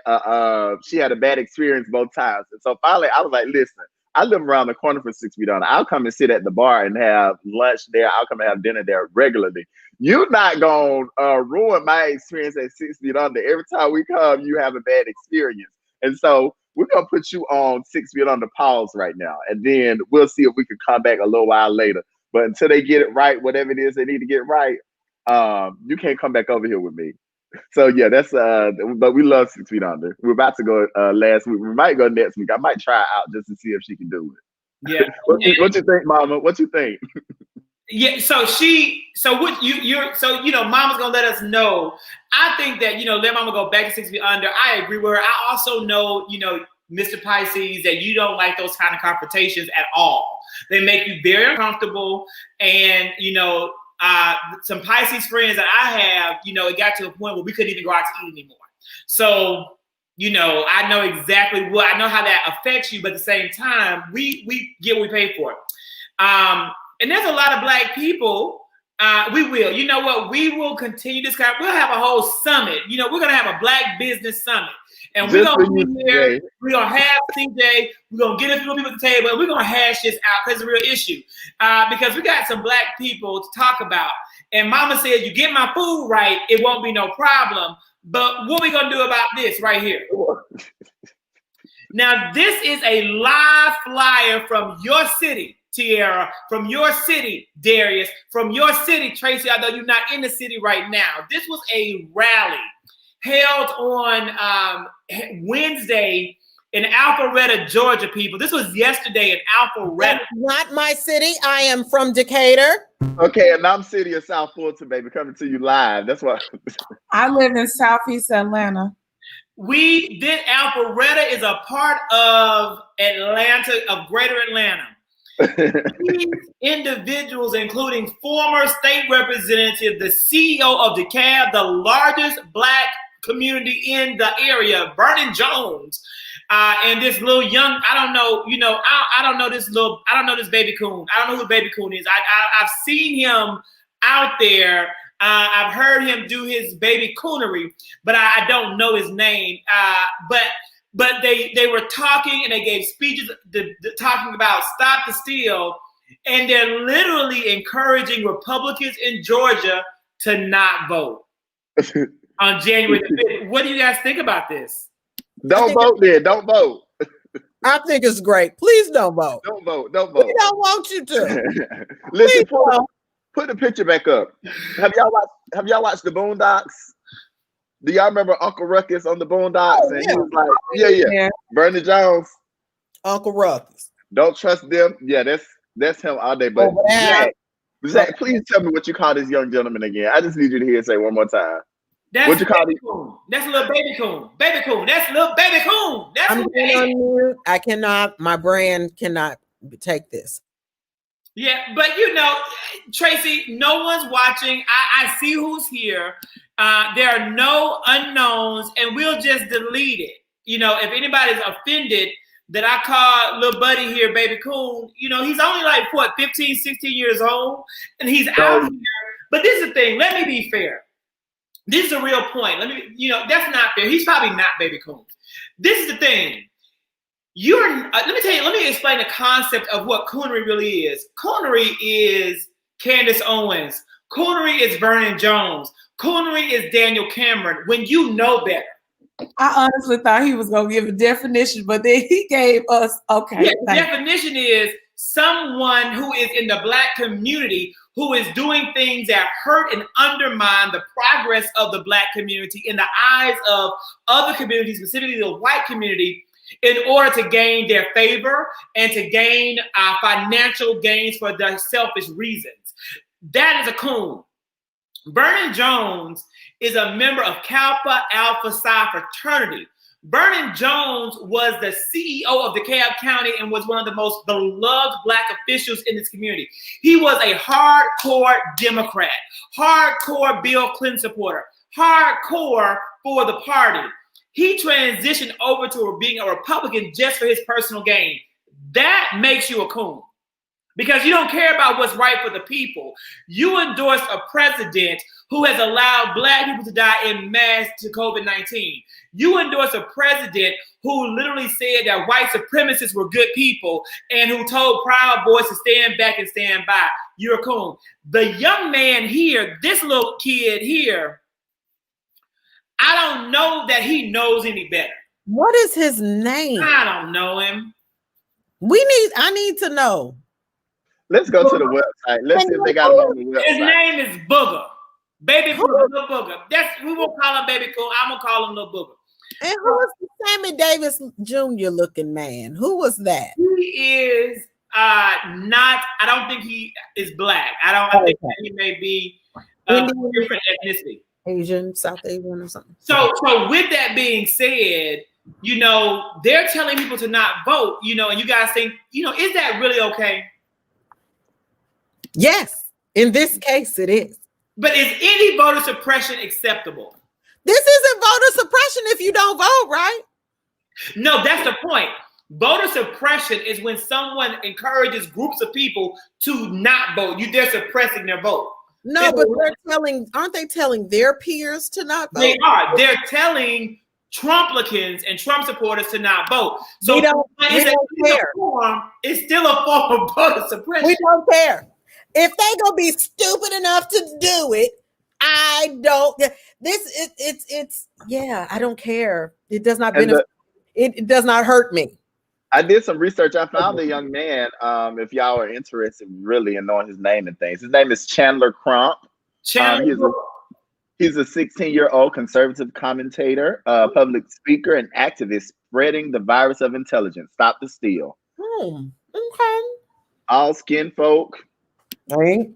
she had a bad experience both times. And so finally I was like, listen, I live around the corner for 6 feet under. I'll come and sit at the bar and have lunch there. I'll come and have dinner there regularly. You're not going to ruin my experience at 6 feet under. Every time we come, you have a bad experience. And so we're going to put you on 6 feet under pause right now. And then we'll see if we can come back a little while later. But until they get it right, whatever it is they need to get right, you can't come back over here with me. So yeah, that's but we love 6 feet under. We're about to go last week. We might go next week. I might try out just to see if she can do it. Yeah. what you think, Mama? What you think? Yeah. So Mama's gonna let us know. I think that let Mama go back to 6 feet under. I agree with her. I also know Mr. Pisces, that you don't like those kind of confrontations at all. They make you very uncomfortable, and some Pisces friends that I have, it got to a point where we couldn't even go out to eat anymore. So, I know exactly I know how that affects you, but at the same time, we get what we pay for. And there's a lot of Black people. We will. You know what? We will continue this kind. We'll have a whole summit. We're gonna have a Black business summit. And we're gonna be here. We're gonna have CJ. We're gonna get a few people at the table, and we're gonna hash this out because it's a real issue. Because we got some Black people to talk about. And Mama said, "You get my food right, it won't be no problem." But what we gonna do about this right here? Now, this is a live flyer from your city, Tiara, from your city, Darius, from your city, Tracey. Although you're not in the city right now, this was a rally held on Wednesday in Alpharetta, Georgia, people. This was yesterday in Alpharetta. Not my city. I am from Decatur. Okay, and I'm city of South Fulton, baby, coming to you live. That's what I live in Southeast Atlanta. Alpharetta is a part of Atlanta, of Greater Atlanta. These individuals, including former state representative, the CEO of DeKalb, the largest Black community in the area, Vernon Jones, and this little young, I don't know this Baby Coon. I don't know who Baby Coon is. I've seen him out there. I've heard him do his baby coonery, but I don't know his name. But they were talking, and they gave speeches talking about stop the steal, and they're literally encouraging Republicans in Georgia to not vote on January the 5th. What do you guys think about this? Don't vote then. Don't vote. I think it's great. Please don't vote. Don't vote. Don't vote. We don't want you to. Listen, put the picture back up. Have y'all watched the Boondocks? Do y'all remember Uncle Ruckus on the Boondocks? Oh, and yeah. he was like, yeah. Vernon Jones. Uncle Ruckus. Don't trust them. Yeah, that's him all day. But Zach, please tell me what you call this young gentleman again. I just need you to hear it say one more time. What you call it? That's little Baby Coon. Baby Coon. That's little Baby Coon. That's I'm on mute. I cannot. My brand cannot take this. Yeah, but Tracey, no one's watching. I see who's here. There are no unknowns, and we'll just delete it. If anybody's offended that I call little buddy here Baby Coon, he's only like 15, 16 years old, and he's out here. But this is the thing. Let me be fair. This is a real point. That's not fair. He's probably not Baby Coon. This is the thing. Let me tell you, let me explain the concept of what coonery really is. Coonery is Candace Owens. Coonery is Vernon Jones. Coonery is Daniel Cameron. When you know better. I honestly thought he was going to give a definition, but then he gave us, okay. Yeah, the definition is someone who is in the Black community who is doing things that hurt and undermine the progress of the Black community in the eyes of other communities, specifically the white community, in order to gain their favor and to gain financial gains for their selfish reasons. That is a coon. Vernon Jones is a member of Kappa Alpha Psi fraternity. Vernon Jones was the CEO of DeKalb County and was one of the most beloved Black officials in this community. He was a hardcore Democrat, hardcore Bill Clinton supporter, hardcore for the party. He transitioned over to being a Republican just for his personal gain. That makes you a coon. Because you don't care about what's right for the people. You endorsed a president who has allowed Black people to die en masse to COVID-19. You endorsed a president who literally said that white supremacists were good people and who told Proud Boys to stand back and stand by. You're a coon. The young man here, this little kid here, I don't know that he knows any better. What is his name? I don't know him. I need to know. Let's go to the website. Let's see if they got him on the website. His name is Booger. Baby Booger, Little Booger. We won't call him Baby Cool. I'm gonna call him Little Booger. And who was the Sammy Davis Jr. looking man? Who was that? He is not. I don't think he is Black. I think that he may be different ethnicity. Asian, South Asian, or something. So with that being said, they're telling people to not vote. And you guys think, is that really okay? Yes, in this case, it is. But is any voter suppression acceptable? This isn't voter suppression if you don't vote, right? No, that's the point. Voter suppression is when someone encourages groups of people to not vote. They're suppressing their vote. No, but aren't they telling their peers to not vote? They are. They're telling Trumplicans and Trump supporters to not vote. So we don't care. It's still a form of voter suppression. We don't care. If they gonna be stupid enough to do it, I don't. I don't care. It does not benefit. It does not hurt me. I did some research. I found the young man. If y'all are interested really in knowing his name and things, his name is Chandler Crump. He's a 16-year-old conservative commentator, public speaker, and activist spreading the virus of intelligence. Stop the steal. Okay. All skin folk. Question.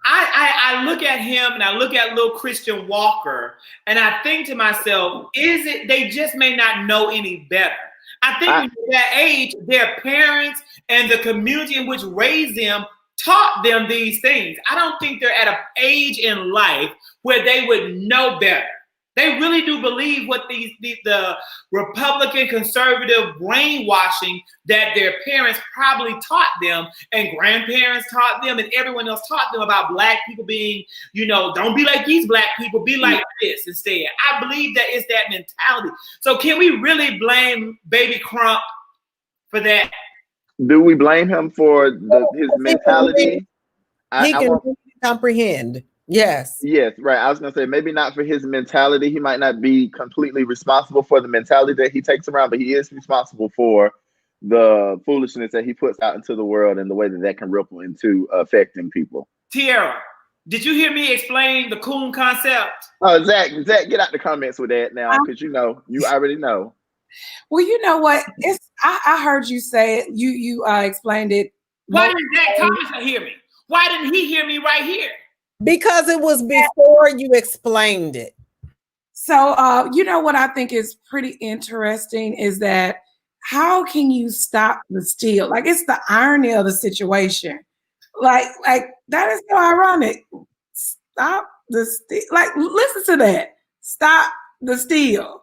I look at him and I look at little Christian Walker and I think to myself, they just may not know any better. I think at that age, their parents and the community in which raised them taught them these things. I don't think they're at an age in life where they would know better. They really do believe what the Republican conservative brainwashing that their parents probably taught them and grandparents taught them and everyone else taught them about Black people being, don't be like these Black people, be like this instead. I believe that it's that mentality. So can we really blame Baby Crump for that? Do we blame him for his mentality? He can comprehend. Yes, right. I was going to say maybe not for his mentality. He might not be completely responsible for the mentality that he takes around, but he is responsible for the foolishness that he puts out into the world and the way that can ripple into affecting people. Tiara, did you hear me explain the coon concept? Oh, Zach, get out the comments with that now, because you already know. Well, you know what? I heard you say it. You explained it. Why didn't Zach Thomas hear me? Why didn't he hear me right here? Because it was before you explained it. So, you know what I think is pretty interesting is that how can you stop the steal? Like, it's the irony of the situation. Like that is so ironic. Stop the steal. Like, listen to that. Stop the steal.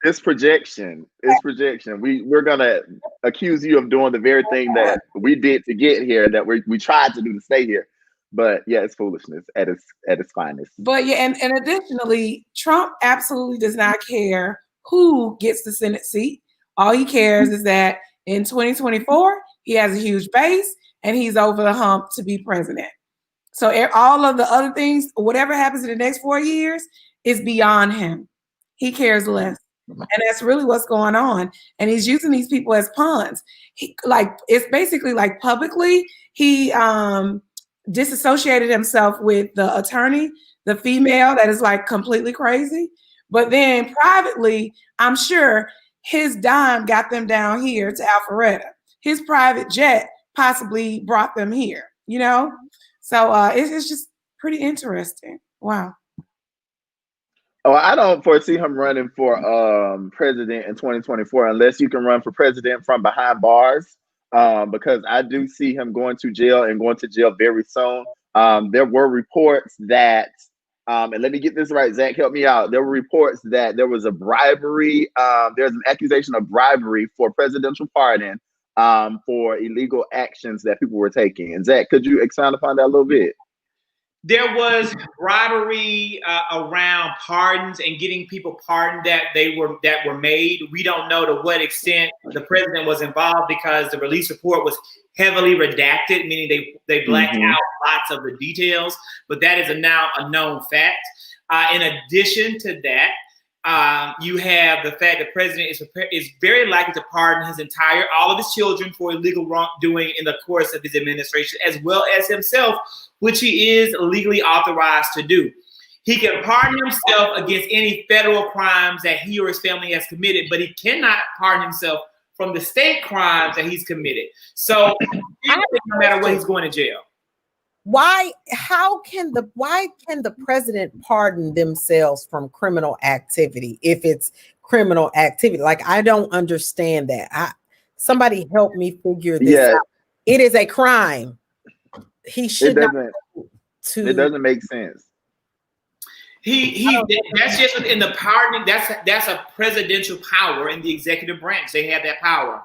It's projection. We're gonna accuse you of doing the very thing that we did to get here, that we tried to do to stay here. But yeah, it's foolishness at its finest. But yeah, and additionally, Trump absolutely does not care who gets the Senate seat. All he cares is that in 2024, he has a huge base and he's over the hump to be president. So all of the other things, whatever happens in the next 4 years, is beyond him. He cares less. And that's really what's going on. And he's using these people as pawns. It's basically like publicly, he disassociated himself with the attorney, the female that is like completely crazy. But then privately, I'm sure his dime got them down here to Alpharetta. His private jet possibly brought them here, So it's just Pretty interesting. Wow. Oh, I don't foresee him running for president in 2024 unless you can run for president from behind bars. Because I do see him going to jail and going to jail very soon. There were reports that, and let me get this right, Zach, help me out. There were reports that there was a bribery. There's an accusation of bribery for presidential pardon for illegal actions that people were taking. And Zach, could you expound upon that a little bit? There was bribery around pardons and getting people pardoned that were made. We don't know to what extent the president was involved because the release report was heavily redacted, meaning they blacked out lots of the details. But that is now a known fact. In addition to that, you have the fact that the president is very likely to pardon all of his children for illegal wrongdoing in the course of his administration, as well as himself, which he is legally authorized to do. He can pardon himself against any federal crimes that he or his family has committed, but he cannot pardon himself from the state crimes that he's committed. So no matter what, he's going to jail. Why can the president pardon themselves from criminal activity if it's criminal activity? Like, I don't understand that. Somebody help me figure this out. It is a crime. He should not. It doesn't make sense. That's just within the pardoning. That's a presidential power in the executive branch. They have that power.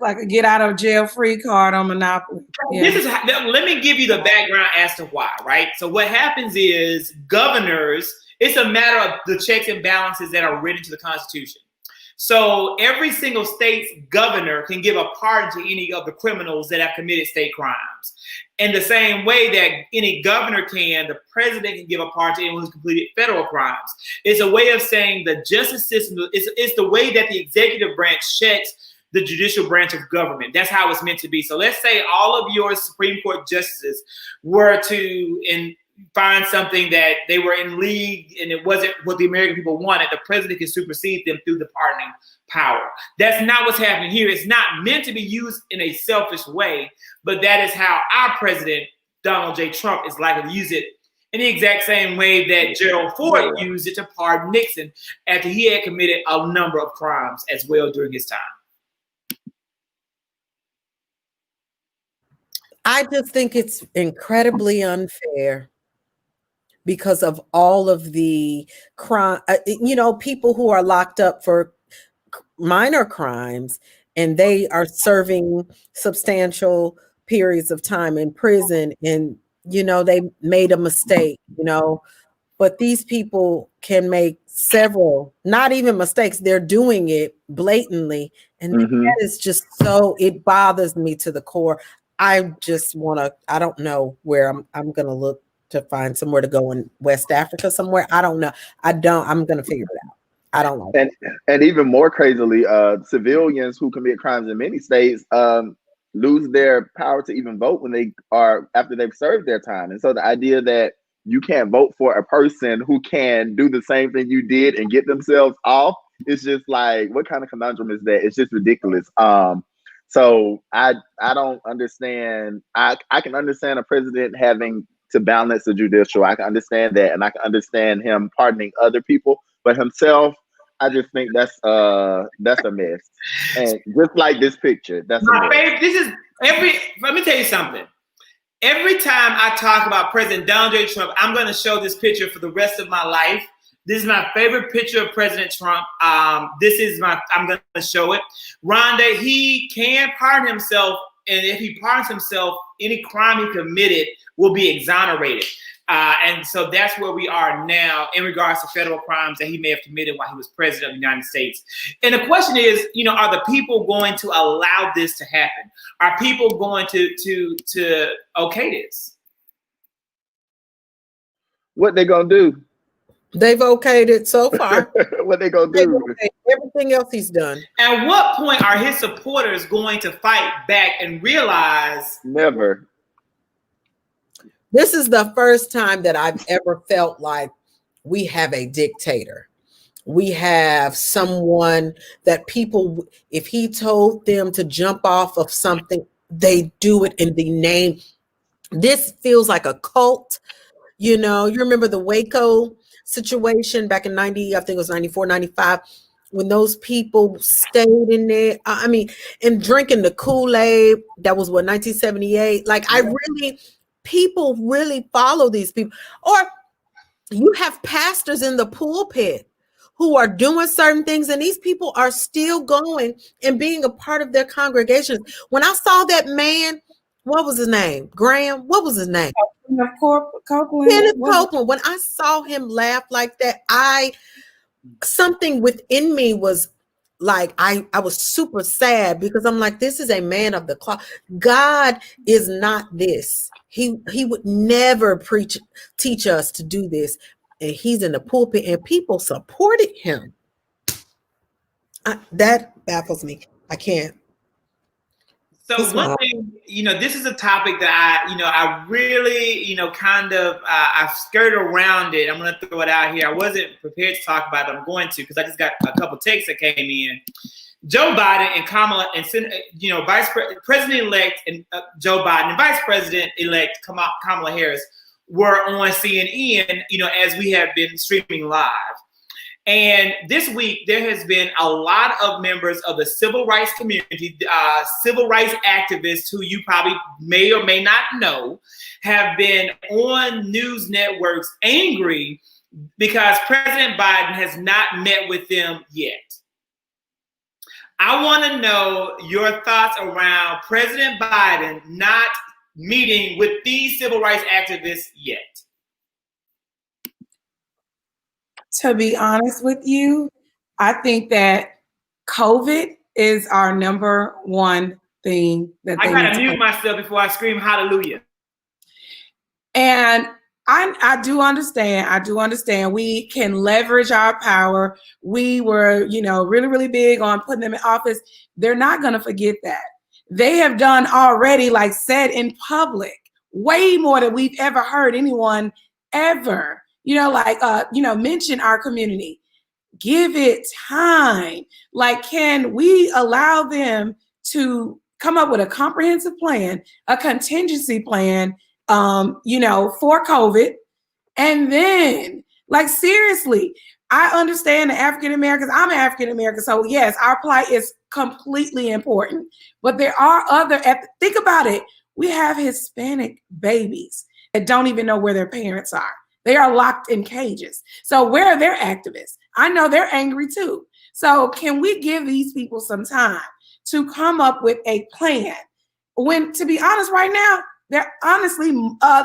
Like a get out of jail free card on Monopoly. Yeah. Let me give you the background as to why, right? So what happens is governors, it's a matter of the checks and balances that are written to the Constitution. So every single state's governor can give a pardon to any of the criminals that have committed state crimes. In the same way that any governor can, the president can give a pardon to anyone who's completed federal crimes. It's a way of saying the justice system, it's the way that the executive branch checks the judicial branch of government. That's how it's meant to be. So let's say all of your Supreme Court justices were to find something that they were in league and it wasn't what the American people wanted. The president can supersede them through the pardoning power. That's not what's happening here. It's not meant to be used in a selfish way, but that is how our president, Donald J. Trump, is likely to use it in the exact same way that Gerald Ford used it to pardon Nixon after he had committed a number of crimes as well during his time. I just think it's incredibly unfair because of all of the crime, people who are locked up for minor crimes and they are serving substantial periods of time in prison and, they made a mistake, but these people can make several, not even mistakes. They're doing it blatantly. And that is just it bothers me to the core. I don't know where I'm going to look to find somewhere to go in West Africa somewhere. I don't know. I'm going to figure it out. I don't know. And even more crazily, civilians who commit crimes in many states lose their power to even vote after they've served their time. And so the idea that you can't vote for a person who can do the same thing you did and get themselves off, it's just like, what kind of conundrum is that? It's just ridiculous. So I don't understand. I can understand a president having to balance the judicial. I can understand that, and I can understand him pardoning other people, but himself, I just think that's a mess. And just like this picture, that's my favorite. Let me tell you something. Every time I talk about President Donald J. Trump, I'm going to show this picture for the rest of my life. This is my favorite picture of President Trump. I'm going to show it. Rhonda, he can pardon himself. And if he pardons himself, any crime he committed will be exonerated. And so that's where we are now in regards to federal crimes that he may have committed while he was president of the United States. And the question is, are the people going to allow this to happen? Are people going to okay this? What they gonna do? They've okayed it so far. What they gonna do? Everything else he's done. At what point are his supporters going to fight back and realize? Never. This is the first time that I've ever felt like we have a dictator. We have someone that people, if he told them to jump off of something, they do it in the name This feels like a cult. You know, you remember the Waco situation back in 90, I think it was 94, 95, when those people stayed in there. I mean, and drinking the Kool-Aid, that was what, 1978? Like, people really follow these people. Or you have pastors in the pulpit who are doing certain things, and these people are still going and being a part of their congregations. When I saw that man, what was his name? Graham? What was his name? Copeland. Kenneth Copeland. When I saw him laugh like that, something within me was like, I was super sad, because I'm like, this is a man of the cloth. God is not this. He would never teach us to do this. And he's in the pulpit and people supported him. That baffles me. I can't. So one thing, this is a topic that I really, kind of, I've skirted around it. I'm going to throw it out here. I wasn't prepared to talk about it. I'm going to, because I just got a couple texts that came in. Joe Biden and Kamala and, President-elect and Joe Biden and Vice President-elect Kamala Harris were on CNN, as we have been streaming live. And this week, there has been a lot of members of the civil rights community, civil rights activists who you probably may or may not know, have been on news networks angry because President Biden has not met with them yet. I want to know your thoughts around President Biden not meeting with these civil rights activists yet. To be honest with you, I think that COVID is our number one thing that I gotta mute myself before I scream hallelujah. And I do understand. We can leverage our power. We were, really, really big on putting them in office. They're not going to forget that. They have done already, like said in public, way more than we've ever heard anyone ever. Mention our community. Give it time. Like, can we allow them to come up with a comprehensive plan, a contingency plan, for COVID? And then, like, seriously, I understand the African Americans. I'm an African American. So yes, our plight is completely important. But there are think about it. We have Hispanic babies that don't even know where their parents are. They are locked in cages. So where are their activists? I know they're angry too. So can we give these people some time to come up with a plan? When, to be honest, right now, they're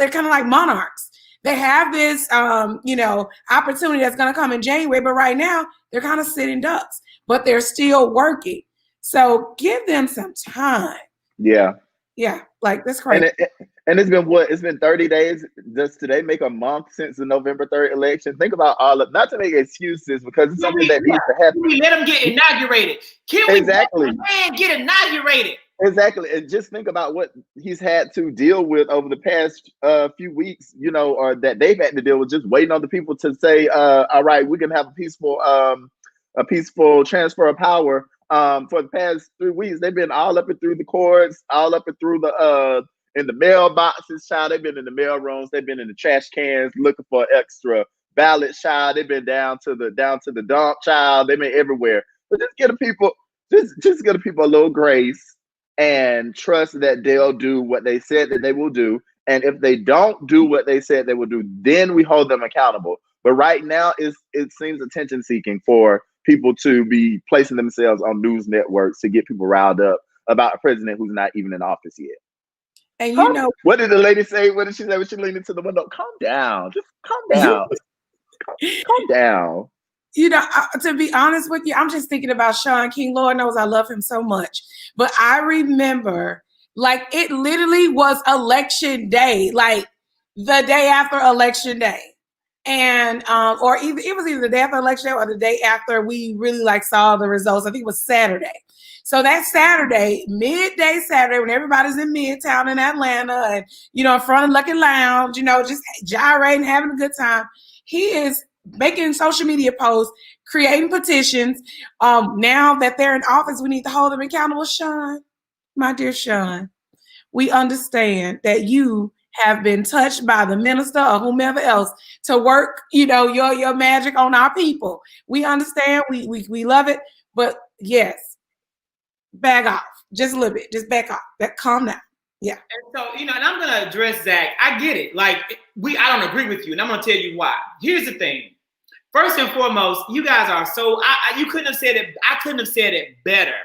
kind of like monarchs. They have this, opportunity that's going to come in January, but right now they're kind of sitting ducks, but they're still working. So give them some time. Yeah. Yeah, like that's crazy. And it's been It's been 30 days. Does today make a month since the November 3rd election? Think about not to make excuses, because it's something that needs to happen. We let them get inaugurated. Can we let the man get inaugurated? Exactly. And just think about what he's had to deal with over the past few weeks, or that they've had to deal with, just waiting on the people to say, all right, we can have a peaceful transfer of power. For the past 3 weeks, they've been all up and through the courts, all up and through in the mailboxes, child. They've been in the mail rooms, they've been in the trash cans looking for extra ballots, child. They've been down to the dump, child. They've been everywhere. But just give the people a little grace and trust that they'll do what they said that they will do. And if they don't do what they said they will do, then we hold them accountable. But right now, it seems attention seeking for people to be placing themselves on news networks to get people riled up about a president who's not even in office yet. And what did the lady say? What did she say when she leaned into the window? Calm down. Just calm down. Calm down. To be honest with you, I'm just thinking about Shaun King. Lord knows I love him so much. But I remember, like, it literally was election day, like the day after election day. And it was either the day after election day or the day after we really saw the results. I think it was Saturday. So that Saturday, midday Saturday, when everybody's in Midtown in Atlanta and in front of Lucky Lounge, just gyrating, having a good time, he is making social media posts, creating petitions. Now that they're in office, we need to hold them accountable. Shaun, my dear Shaun, we understand that you have been touched by the minister or whomever else to work, your magic on our people. We understand, we love it, but yes, back off just a little bit, just back off, calm down. Yeah. And so, and I'm going to address Zach. I get it. Like, I don't agree with you, and I'm going to tell you why. Here's the thing. First and foremost, you guys are so, you couldn't have said it. I couldn't have said it better.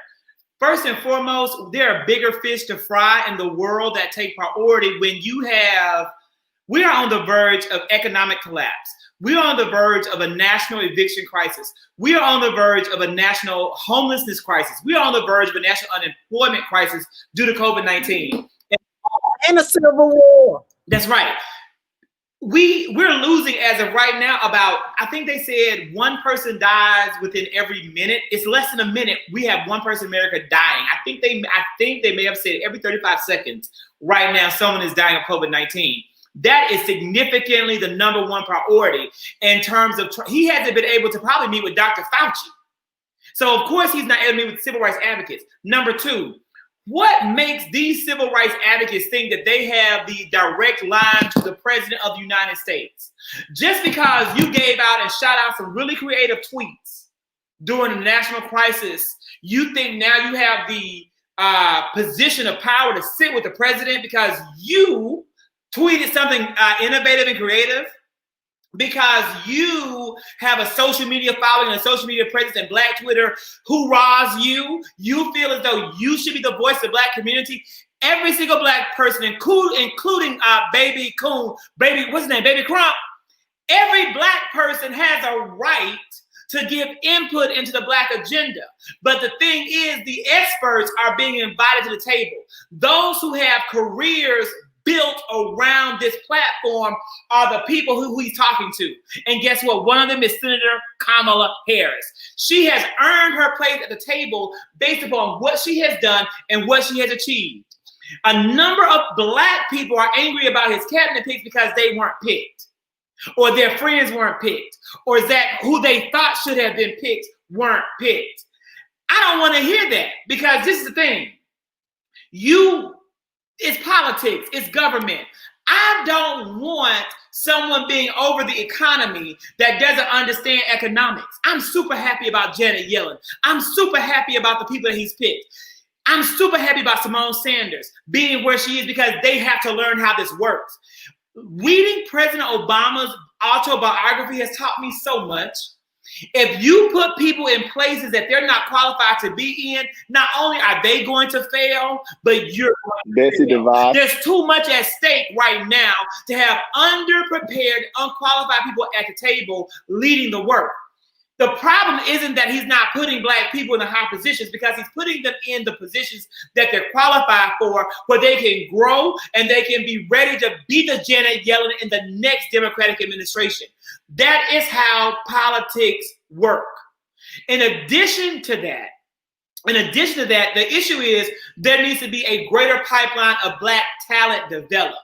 First and foremost, there are bigger fish to fry in the world that take priority when we are on the verge of economic collapse. We are on the verge of a national eviction crisis. We are on the verge of a national homelessness crisis. We are on the verge of a national unemployment crisis due to COVID-19. And a civil war. That's right. We're losing as of right now about, I think they said one person dies within every minute. It's less than a minute. We have one person in America dying. I think they may have said every 35 seconds right now someone is dying of COVID-19. That is significantly the number one priority in terms of, he hasn't been able to probably meet with Dr. Fauci. So of course he's not able to meet with civil rights advocates. Number two, what makes these civil rights advocates think that they have the direct line to the president of the United States? Just because you gave out and shot out some really creative tweets during the national crisis, you think now you have the position of power to sit with the president because you tweeted something innovative and creative? Because you have a social media following and a social media presence and Black Twitter hoorahs you feel as though you should be the voice of the Black community. Every single Black person, including Baby Coon, what's his name, Baby Crump, every Black person has a right to give input into the Black agenda. But the thing is, the experts are being invited to the table. Those who have careers built around this platform are the people who he's talking to. And guess what? One of them is Senator Kamala Harris. She has earned her place at the table based upon what she has done and what she has achieved. A number of Black people are angry about his cabinet picks because they weren't picked, or their friends weren't picked, or that who they thought should have been picked weren't picked. I don't want to hear that, because this is the thing. It's politics, it's government. I don't want someone being over the economy that doesn't understand economics. I'm super happy about Janet Yellen. I'm super happy about the people that he's picked. I'm super happy about Simone Sanders being where she is because they have to learn how this works. Reading President Obama's autobiography has taught me so much. If you put people in places that they're not qualified to be in, not only are they going to fail, but you're going to fail. There's too much at stake right now to have underprepared, unqualified people at the table leading the work. The problem isn't that he's not putting Black people in the high positions, because he's putting them in the positions that they're qualified for, where they can grow and they can be ready to be the Janet Yellen in the next Democratic administration. That is how politics work. In addition to that, the issue is there needs to be a greater pipeline of Black talent developed,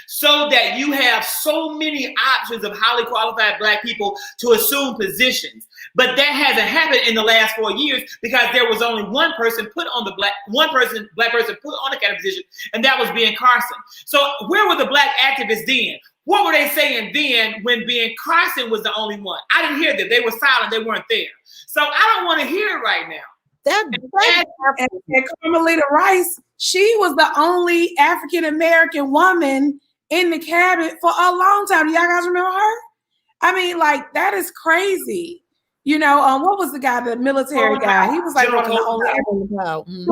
so that you have so many options of highly qualified Black people to assume positions. But that hasn't happened in the last 4 years because there was only one Black person put on the cabinet position, and that was Ben Carson. So where were the Black activists then? What were they saying then when Ben Carson was the only one? I didn't hear them. They were silent. They weren't there. So I don't want to hear it right now. And Carmelita Rice, she was the only African-American woman in the cabinet for a long time. Do y'all guys remember her? I mean, like, that is crazy. What was the guy, the military guy? He was like one of the only.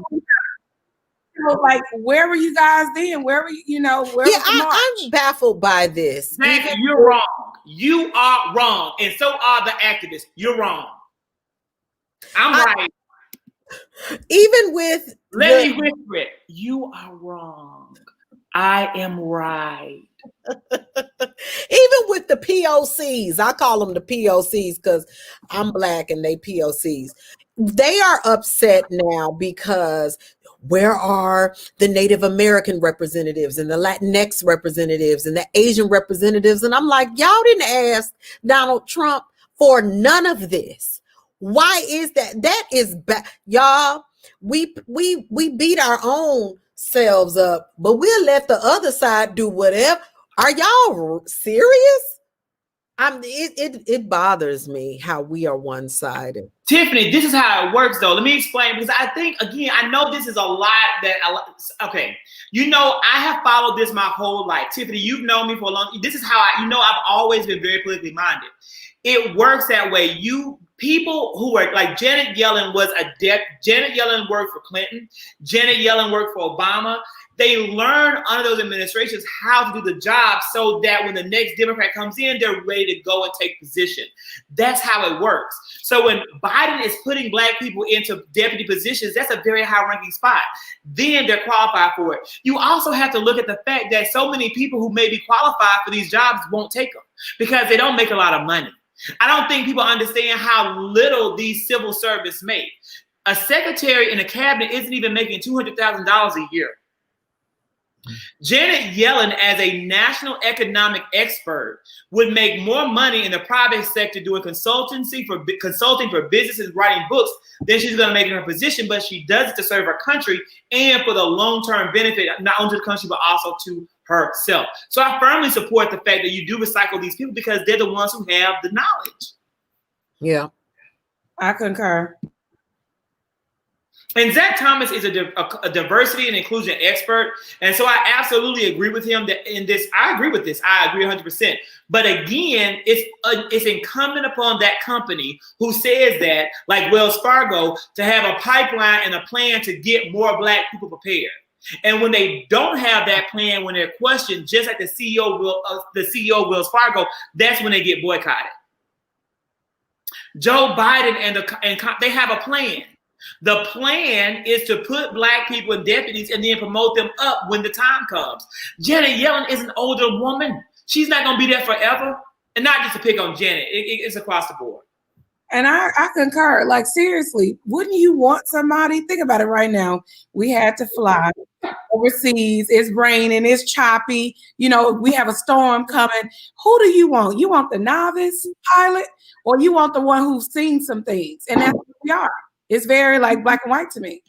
Like, where were you guys then? Where were you? I'm baffled by this. Zach, you're wrong. You are wrong, and so are the activists. You're wrong. I'm right. Even with let me whisper it. You are wrong. I am right. Even with the POCs, I call them the POCs because I'm Black and they POCs. They are upset now because where are the Native American representatives and the Latinx representatives and the Asian representatives? And I'm like, y'all didn't ask Donald Trump for none of this. Why is that? That is bad, y'all. We beat our own ourselves up, but we'll let the other side do whatever. Are y'all serious? It bothers me how we are one-sided. Tiffany, this is how it works, though. Let me explain, because I think, again, I know this is a lot okay. I have followed this my whole life. Tiffany, you've known me for a long. This is how I've always been very politically minded. It works that way. People who are like Janet Yellen was adept. Janet Yellen worked for Clinton. Janet Yellen worked for Obama. They learn under those administrations how to do the job so that when the next Democrat comes in, they're ready to go and take position. That's how it works. So when Biden is putting Black people into deputy positions, that's a very high ranking spot. Then they're qualified for it. You also have to look at the fact that so many people who may be qualified for these jobs won't take them because they don't make a lot of money. I don't think people understand how little these civil servants make. A secretary in a cabinet isn't even making $200,000 a year. Janet Yellen, as a national economic expert, would make more money in the private sector doing consulting for businesses, writing books, than she's going to make in her position. But she does it to serve her country and for the long-term benefit, not only to the country, but also to herself. So I firmly support the fact that you do recycle these people because they're the ones who have the knowledge. Yeah, I concur. And Zack Thomas is a diversity and inclusion expert. And so I absolutely agree with him that in this, I agree with this. I agree 100%. But again, it's incumbent upon that company who says that, like Wells Fargo, to have a pipeline and a plan to get more Black people prepared. And when they don't have that plan, when they're questioned, just like the CEO of Wells Fargo, that's when they get boycotted. Joe Biden and they have a plan. The plan is to put Black people in deputies and then promote them up when the time comes. Janet Yellen is an older woman. She's not going to be there forever. And not just to pick on Janet. It's across the board. And I concur. Like, seriously, wouldn't you want somebody? Think about it right now. We had to fly overseas. It's raining. It's choppy. We have a storm coming. Who do you want? You want the novice pilot or you want the one who's seen some things? And that's what we are. It's very like black and white to me.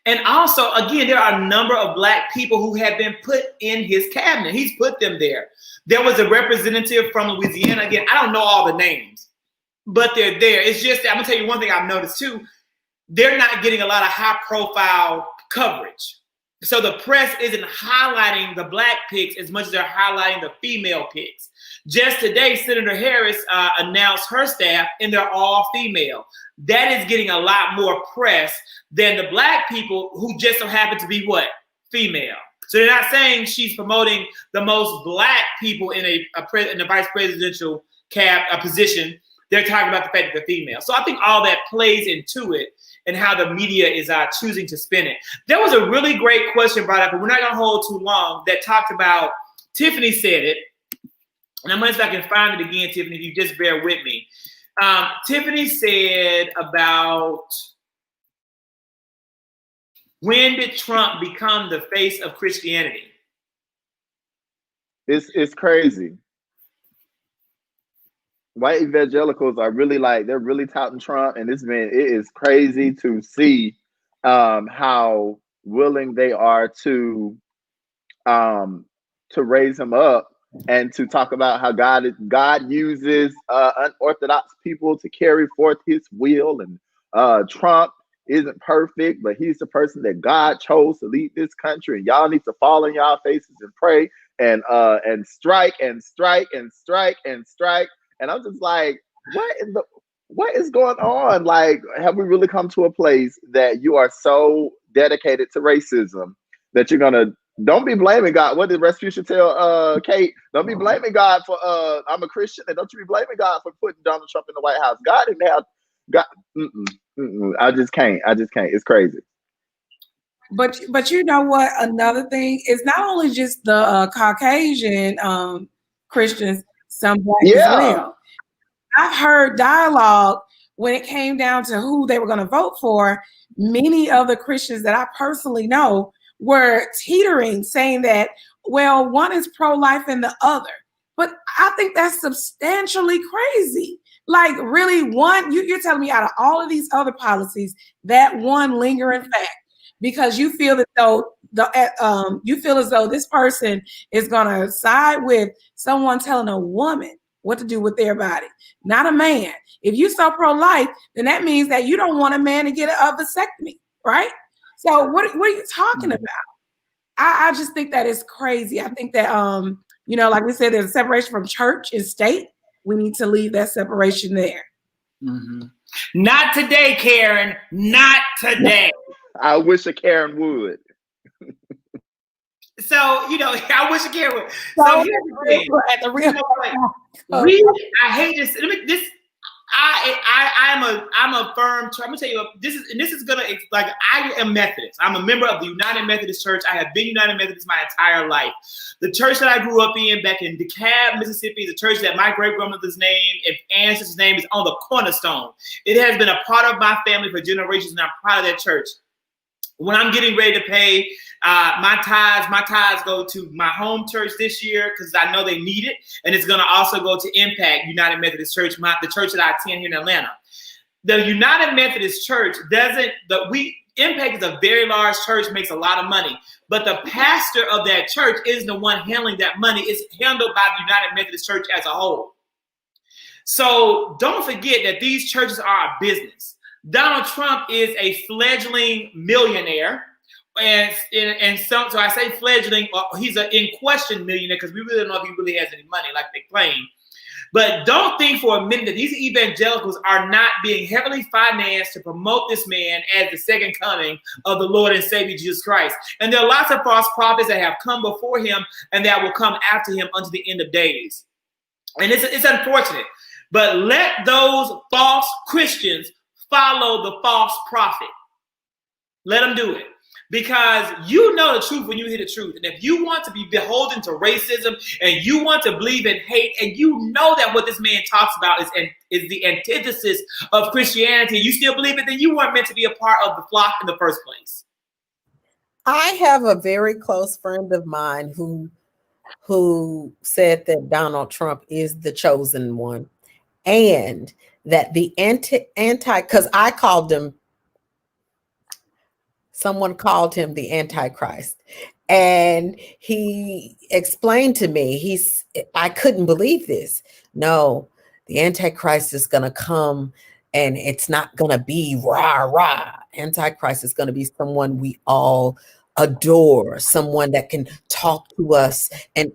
And also, again, there are a number of Black people who have been put in his cabinet. He's put them there. There was a representative from Louisiana. Again, I don't know all the names, but they're there. It's just, I'm going to tell you one thing I've noticed too. They're not getting a lot of high profile coverage. So the press isn't highlighting the Black picks as much as they're highlighting the female picks. Just today, Senator Harris announced her staff, and they're all female. That is getting a lot more press than the Black people who just so happen to be what? Female. So they're not saying she's promoting the most Black people in a vice presidential position. They're talking about the fact that they're female. So I think all that plays into it and how the media is choosing to spin it. There was a really great question brought up, but we're not going to hold too long, that talked about, Tiffany said it, and I'm going to see if I can find it again, Tiffany, if you just bear with me. Tiffany said about, when did Trump become the face of Christianity? It's crazy. White evangelicals are really they're really touting Trump, and it is crazy to see how willing they are to raise him up and to talk about how God uses unorthodox people to carry forth his will. And Trump isn't perfect, but he's the person that God chose to lead this country. And y'all need to fall on y'all faces and pray and strike and strike and strike and strike. And I'm just like, what is going on? Like, have we really come to a place that you are so dedicated to racism that you're gonna? Don't be blaming God. What did Respucia tell Kate? Don't be blaming God for I'm a Christian, and don't you be blaming God for putting Donald Trump in the White House. God didn't have God. I just can't. It's crazy. But you know what? Another thing is not only just the Caucasian Christians, some Black as well. I've heard dialogue when it came down to who they were going to vote for. Many of the Christians that I personally know were teetering, saying that, well, one is pro-life and the other. But I think that's substantially crazy. Like, really, one, you're telling me out of all of these other policies, that one lingering fact, because you feel as though this person is gonna side with someone telling a woman what to do with their body, not a man. If you so pro-life, then that means that you don't want a man to get a vasectomy, right? So what are you talking about? I just think that is crazy. I think that like we said, there's a separation from church and state. We need to leave that separation there. Mm-hmm. Not today, Karen. Not today. I wish a Karen would. So, I wish a Karen would. So here's the thing. At the real I hate this. I'm a firm. I'm gonna tell you this is gonna, like, I am Methodist. I'm a member of the United Methodist Church. I have been United Methodist my entire life. The church that I grew up in back in DeKalb, Mississippi, the church that my great grandmother's name and ancestors' name is on the cornerstone. It has been a part of my family for generations, and I'm proud of that church. When I'm getting ready to pay my tithes go to my home church this year because I know they need it, and it's going to also go to Impact United Methodist Church, the church that I attend here in Atlanta. The United Methodist Church Impact is a very large church, makes a lot of money, but the pastor of that church isn't the one handling that money. It's handled by the United Methodist Church as a whole. So don't forget that these churches are a business. Donald Trump is a fledgling millionaire. And so I say fledgling, he's an in question millionaire because we really don't know if he really has any money like they claim. But don't think for a minute that these evangelicals are not being heavily financed to promote this man as the second coming of the Lord and Savior Jesus Christ. And there are lots of false prophets that have come before him and that will come after him unto the end of days. And it's unfortunate. But let those false Christians follow the false prophet. Let them do it. Because you know the truth when you hear the truth. And if you want to be beholden to racism and you want to believe in hate and you know that what this man talks about is the antithesis of Christianity, you still believe it, then you weren't meant to be a part of the flock in the first place. I have a very close friend of mine who said that Donald Trump is the chosen one. And that the because I called him, someone called him the Antichrist. And he explained to me, I couldn't believe this. No, the Antichrist is going to come and it's not going to be rah, rah. Antichrist is going to be someone we all adore, someone that can talk to us. And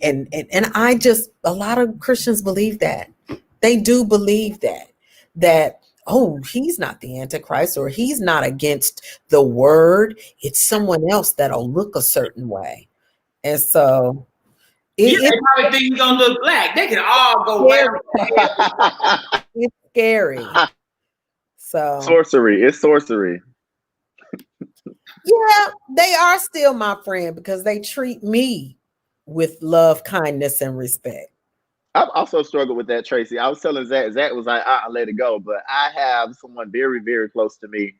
I just, a lot of Christians believe that. They do believe that, oh, he's not the Antichrist or he's not against the word. It's someone else that'll look a certain way. And so they probably think he's gonna look black. They can all go scary. It's scary. So sorcery. It's sorcery. Yeah, they are still my friend because they treat me with love, kindness, and respect. I've also struggled with that, Tracey. I was telling Zack. Zack was like, "I let it go," but I have someone very, very close to me,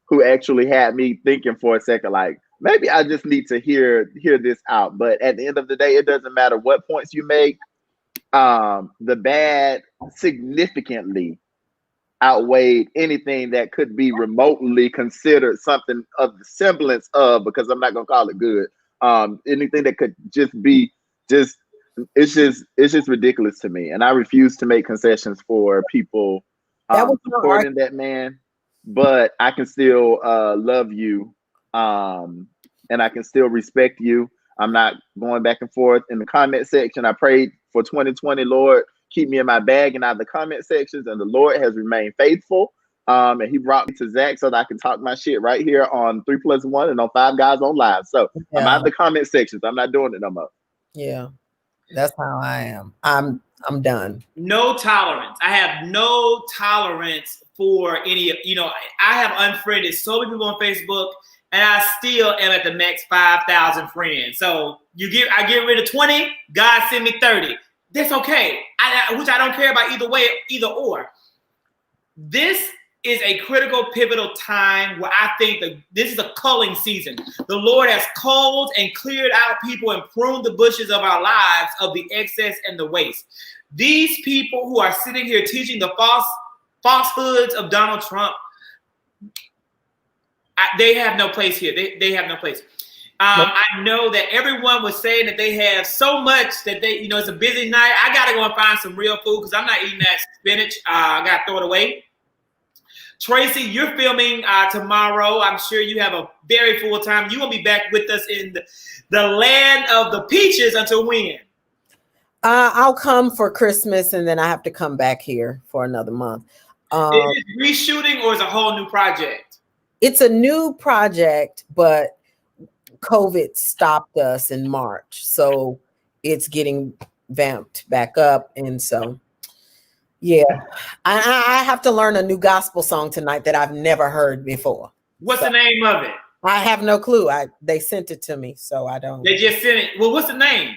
who actually had me thinking for a second, like maybe I just need to hear this out. But at the end of the day, it doesn't matter what points you make. The bad significantly outweighed anything that could be remotely considered something of the semblance of, because I'm not gonna call it good. Anything that could just be it's just ridiculous to me, and I refuse to make concessions for people supporting that man. But I can still love you, and I can still respect you. I'm not going back and forth in the comment section. I prayed for 2020, Lord, keep me in my bag and out of the comment sections, and the Lord has remained faithful. And he brought me to Zack so that I can talk my shit right here on 3+1 and on 5 Guys on Live. So I'm out of the comment sections. I'm not doing it no more. Yeah. That's how I am. I'm done. No tolerance. I have no tolerance for any, I have unfriended so many people on Facebook, and I still am at the max 5,000 friends. So I get rid of 20, God send me 30. That's okay. Which I don't care about either way, either or. This is a critical, pivotal time where I think that this is a culling season. The Lord has culled and cleared out people and pruned the bushes of our lives of the excess and the waste. These people who are sitting here teaching the falsehoods of Donald Trump, They have no place here. They have no place. I know that everyone was saying that they have so much that they, you know, it's a busy night. I got to go and find some real food because I'm not eating that spinach. I got to throw it away. Tracey, you're filming tomorrow. I'm sure you have a very full time. You will be back with us in the land of the peaches until when? I'll come for Christmas and then I have to come back here for another month. Is it reshooting or is it a whole new project? It's a new project, but COVID stopped us in March. So it's getting vamped back up. And so, yeah, I have to learn a new gospel song tonight that I've never heard before. What's the name of it? I have no clue. They sent it to me, so I don't. They just sent it. Well, what's the name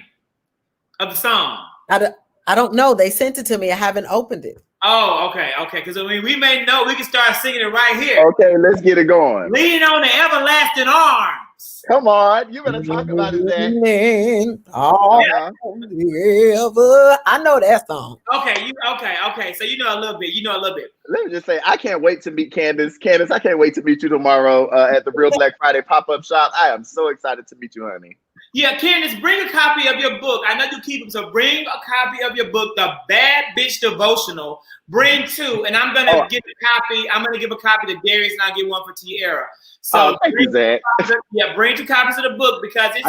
of the song? I don't know. They sent it to me. I haven't opened it. Oh, okay. Because I mean, we may know. We can start singing it right here. Okay, let's get it going. Lean on the everlasting arms. Come on, you better talk about it, Zach. I know that song. Okay. So you know a little bit. Let me just say, I can't wait to meet Candace. Candace, I can't wait to meet you tomorrow at the Real Black Friday pop-up shop. I am so excited to meet you, honey. Yeah, Candace, bring a copy of your book. I know you keep them, so bring a copy of your book, The Bad Bitch Devotional. Bring 2, and I'm gonna give a copy. I'm gonna give a copy to Darius, and I'll give one for Tierra. So thank you, Zach. Bring 2 copies of the book because it's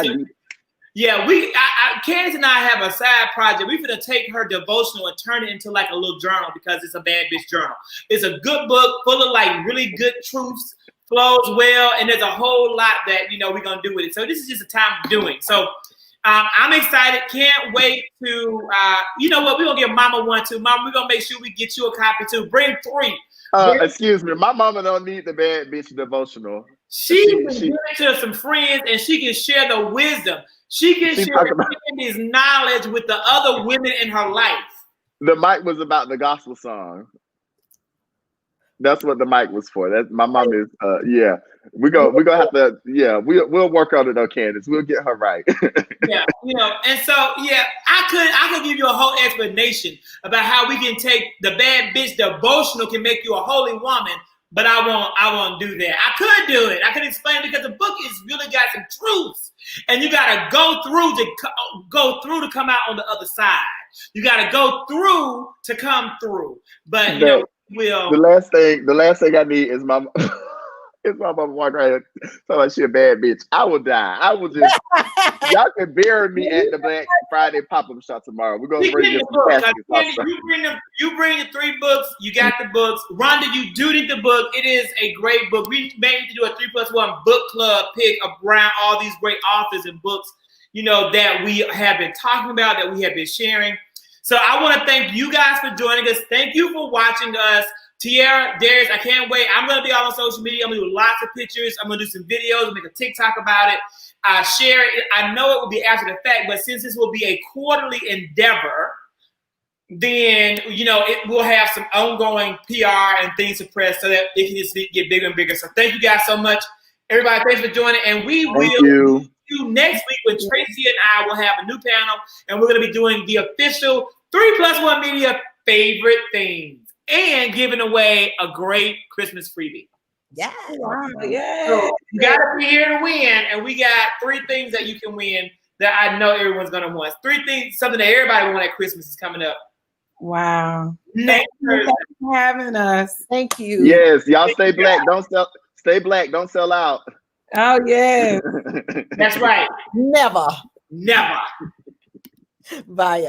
Candace and I have a side project. We're gonna take her devotional and turn it into like a little journal because it's a bad bitch journal. It's a good book full of like really good truths. Flows well, and there's a whole lot that we're gonna do with it. So this is just a time of doing. So I'm excited. Can't wait to you know what? We're gonna give Mama one too. Mama, we're gonna make sure we get you a copy too. Bring 3. Excuse me, my mama don't need the bad bitch devotional. She can give it to some friends, and she can share the wisdom. She can share this knowledge with the other women in her life. The mic was about the gospel song. That's what the mic was for. That my mom is. We're gonna have to. Yeah, we'll work on it though, Candace. We'll get her right. Yeah, and so I could give you a whole explanation about how we can take the bad bitch devotional can make you a holy woman, but I won't do that. I could do it. I could explain it because the book is really got some truths, and you gotta go through to come out on the other side. You gotta go through to come through, but the last thing I need is my mama walk right here talking like she a bad bitch. I will die. I will just y'all can bury me at the Black Friday pop-up shop tomorrow. We're gonna bring this book. You bring the 3 books, you got the books. Rhonda, you do need the book. It is a great book. We may need to do a 3+1 book club pick around all these great authors and books, that we have been talking about, that we have been sharing. So I want to thank you guys for joining us. Thank you for watching us. Tierra, Darius, I can't wait. I'm going to be all on social media. I'm going to do lots of pictures. I'm going to do some videos, make a TikTok about it. Share it. I know it will be after the fact, but since this will be a quarterly endeavor, then, it will have some ongoing PR and things to press so that it can just get bigger and bigger. So thank you guys so much. Everybody, thanks for joining. And we will see you next week when Tracey and I will have a new panel, and we're going to be doing the official 3+1 Media favorite things and giving away a great Christmas freebie. Yeah. Wow. Yeah. So you got to be here to win, and we got 3 things that you can win that I know everyone's going to want. 3 things, something that everybody will want at Christmas is coming up. Wow. Next Thank you for having us. Thank you. Yes, y'all stay black. Stay black. Don't sell out. Oh, yeah. That's right. Never. Never. Bye.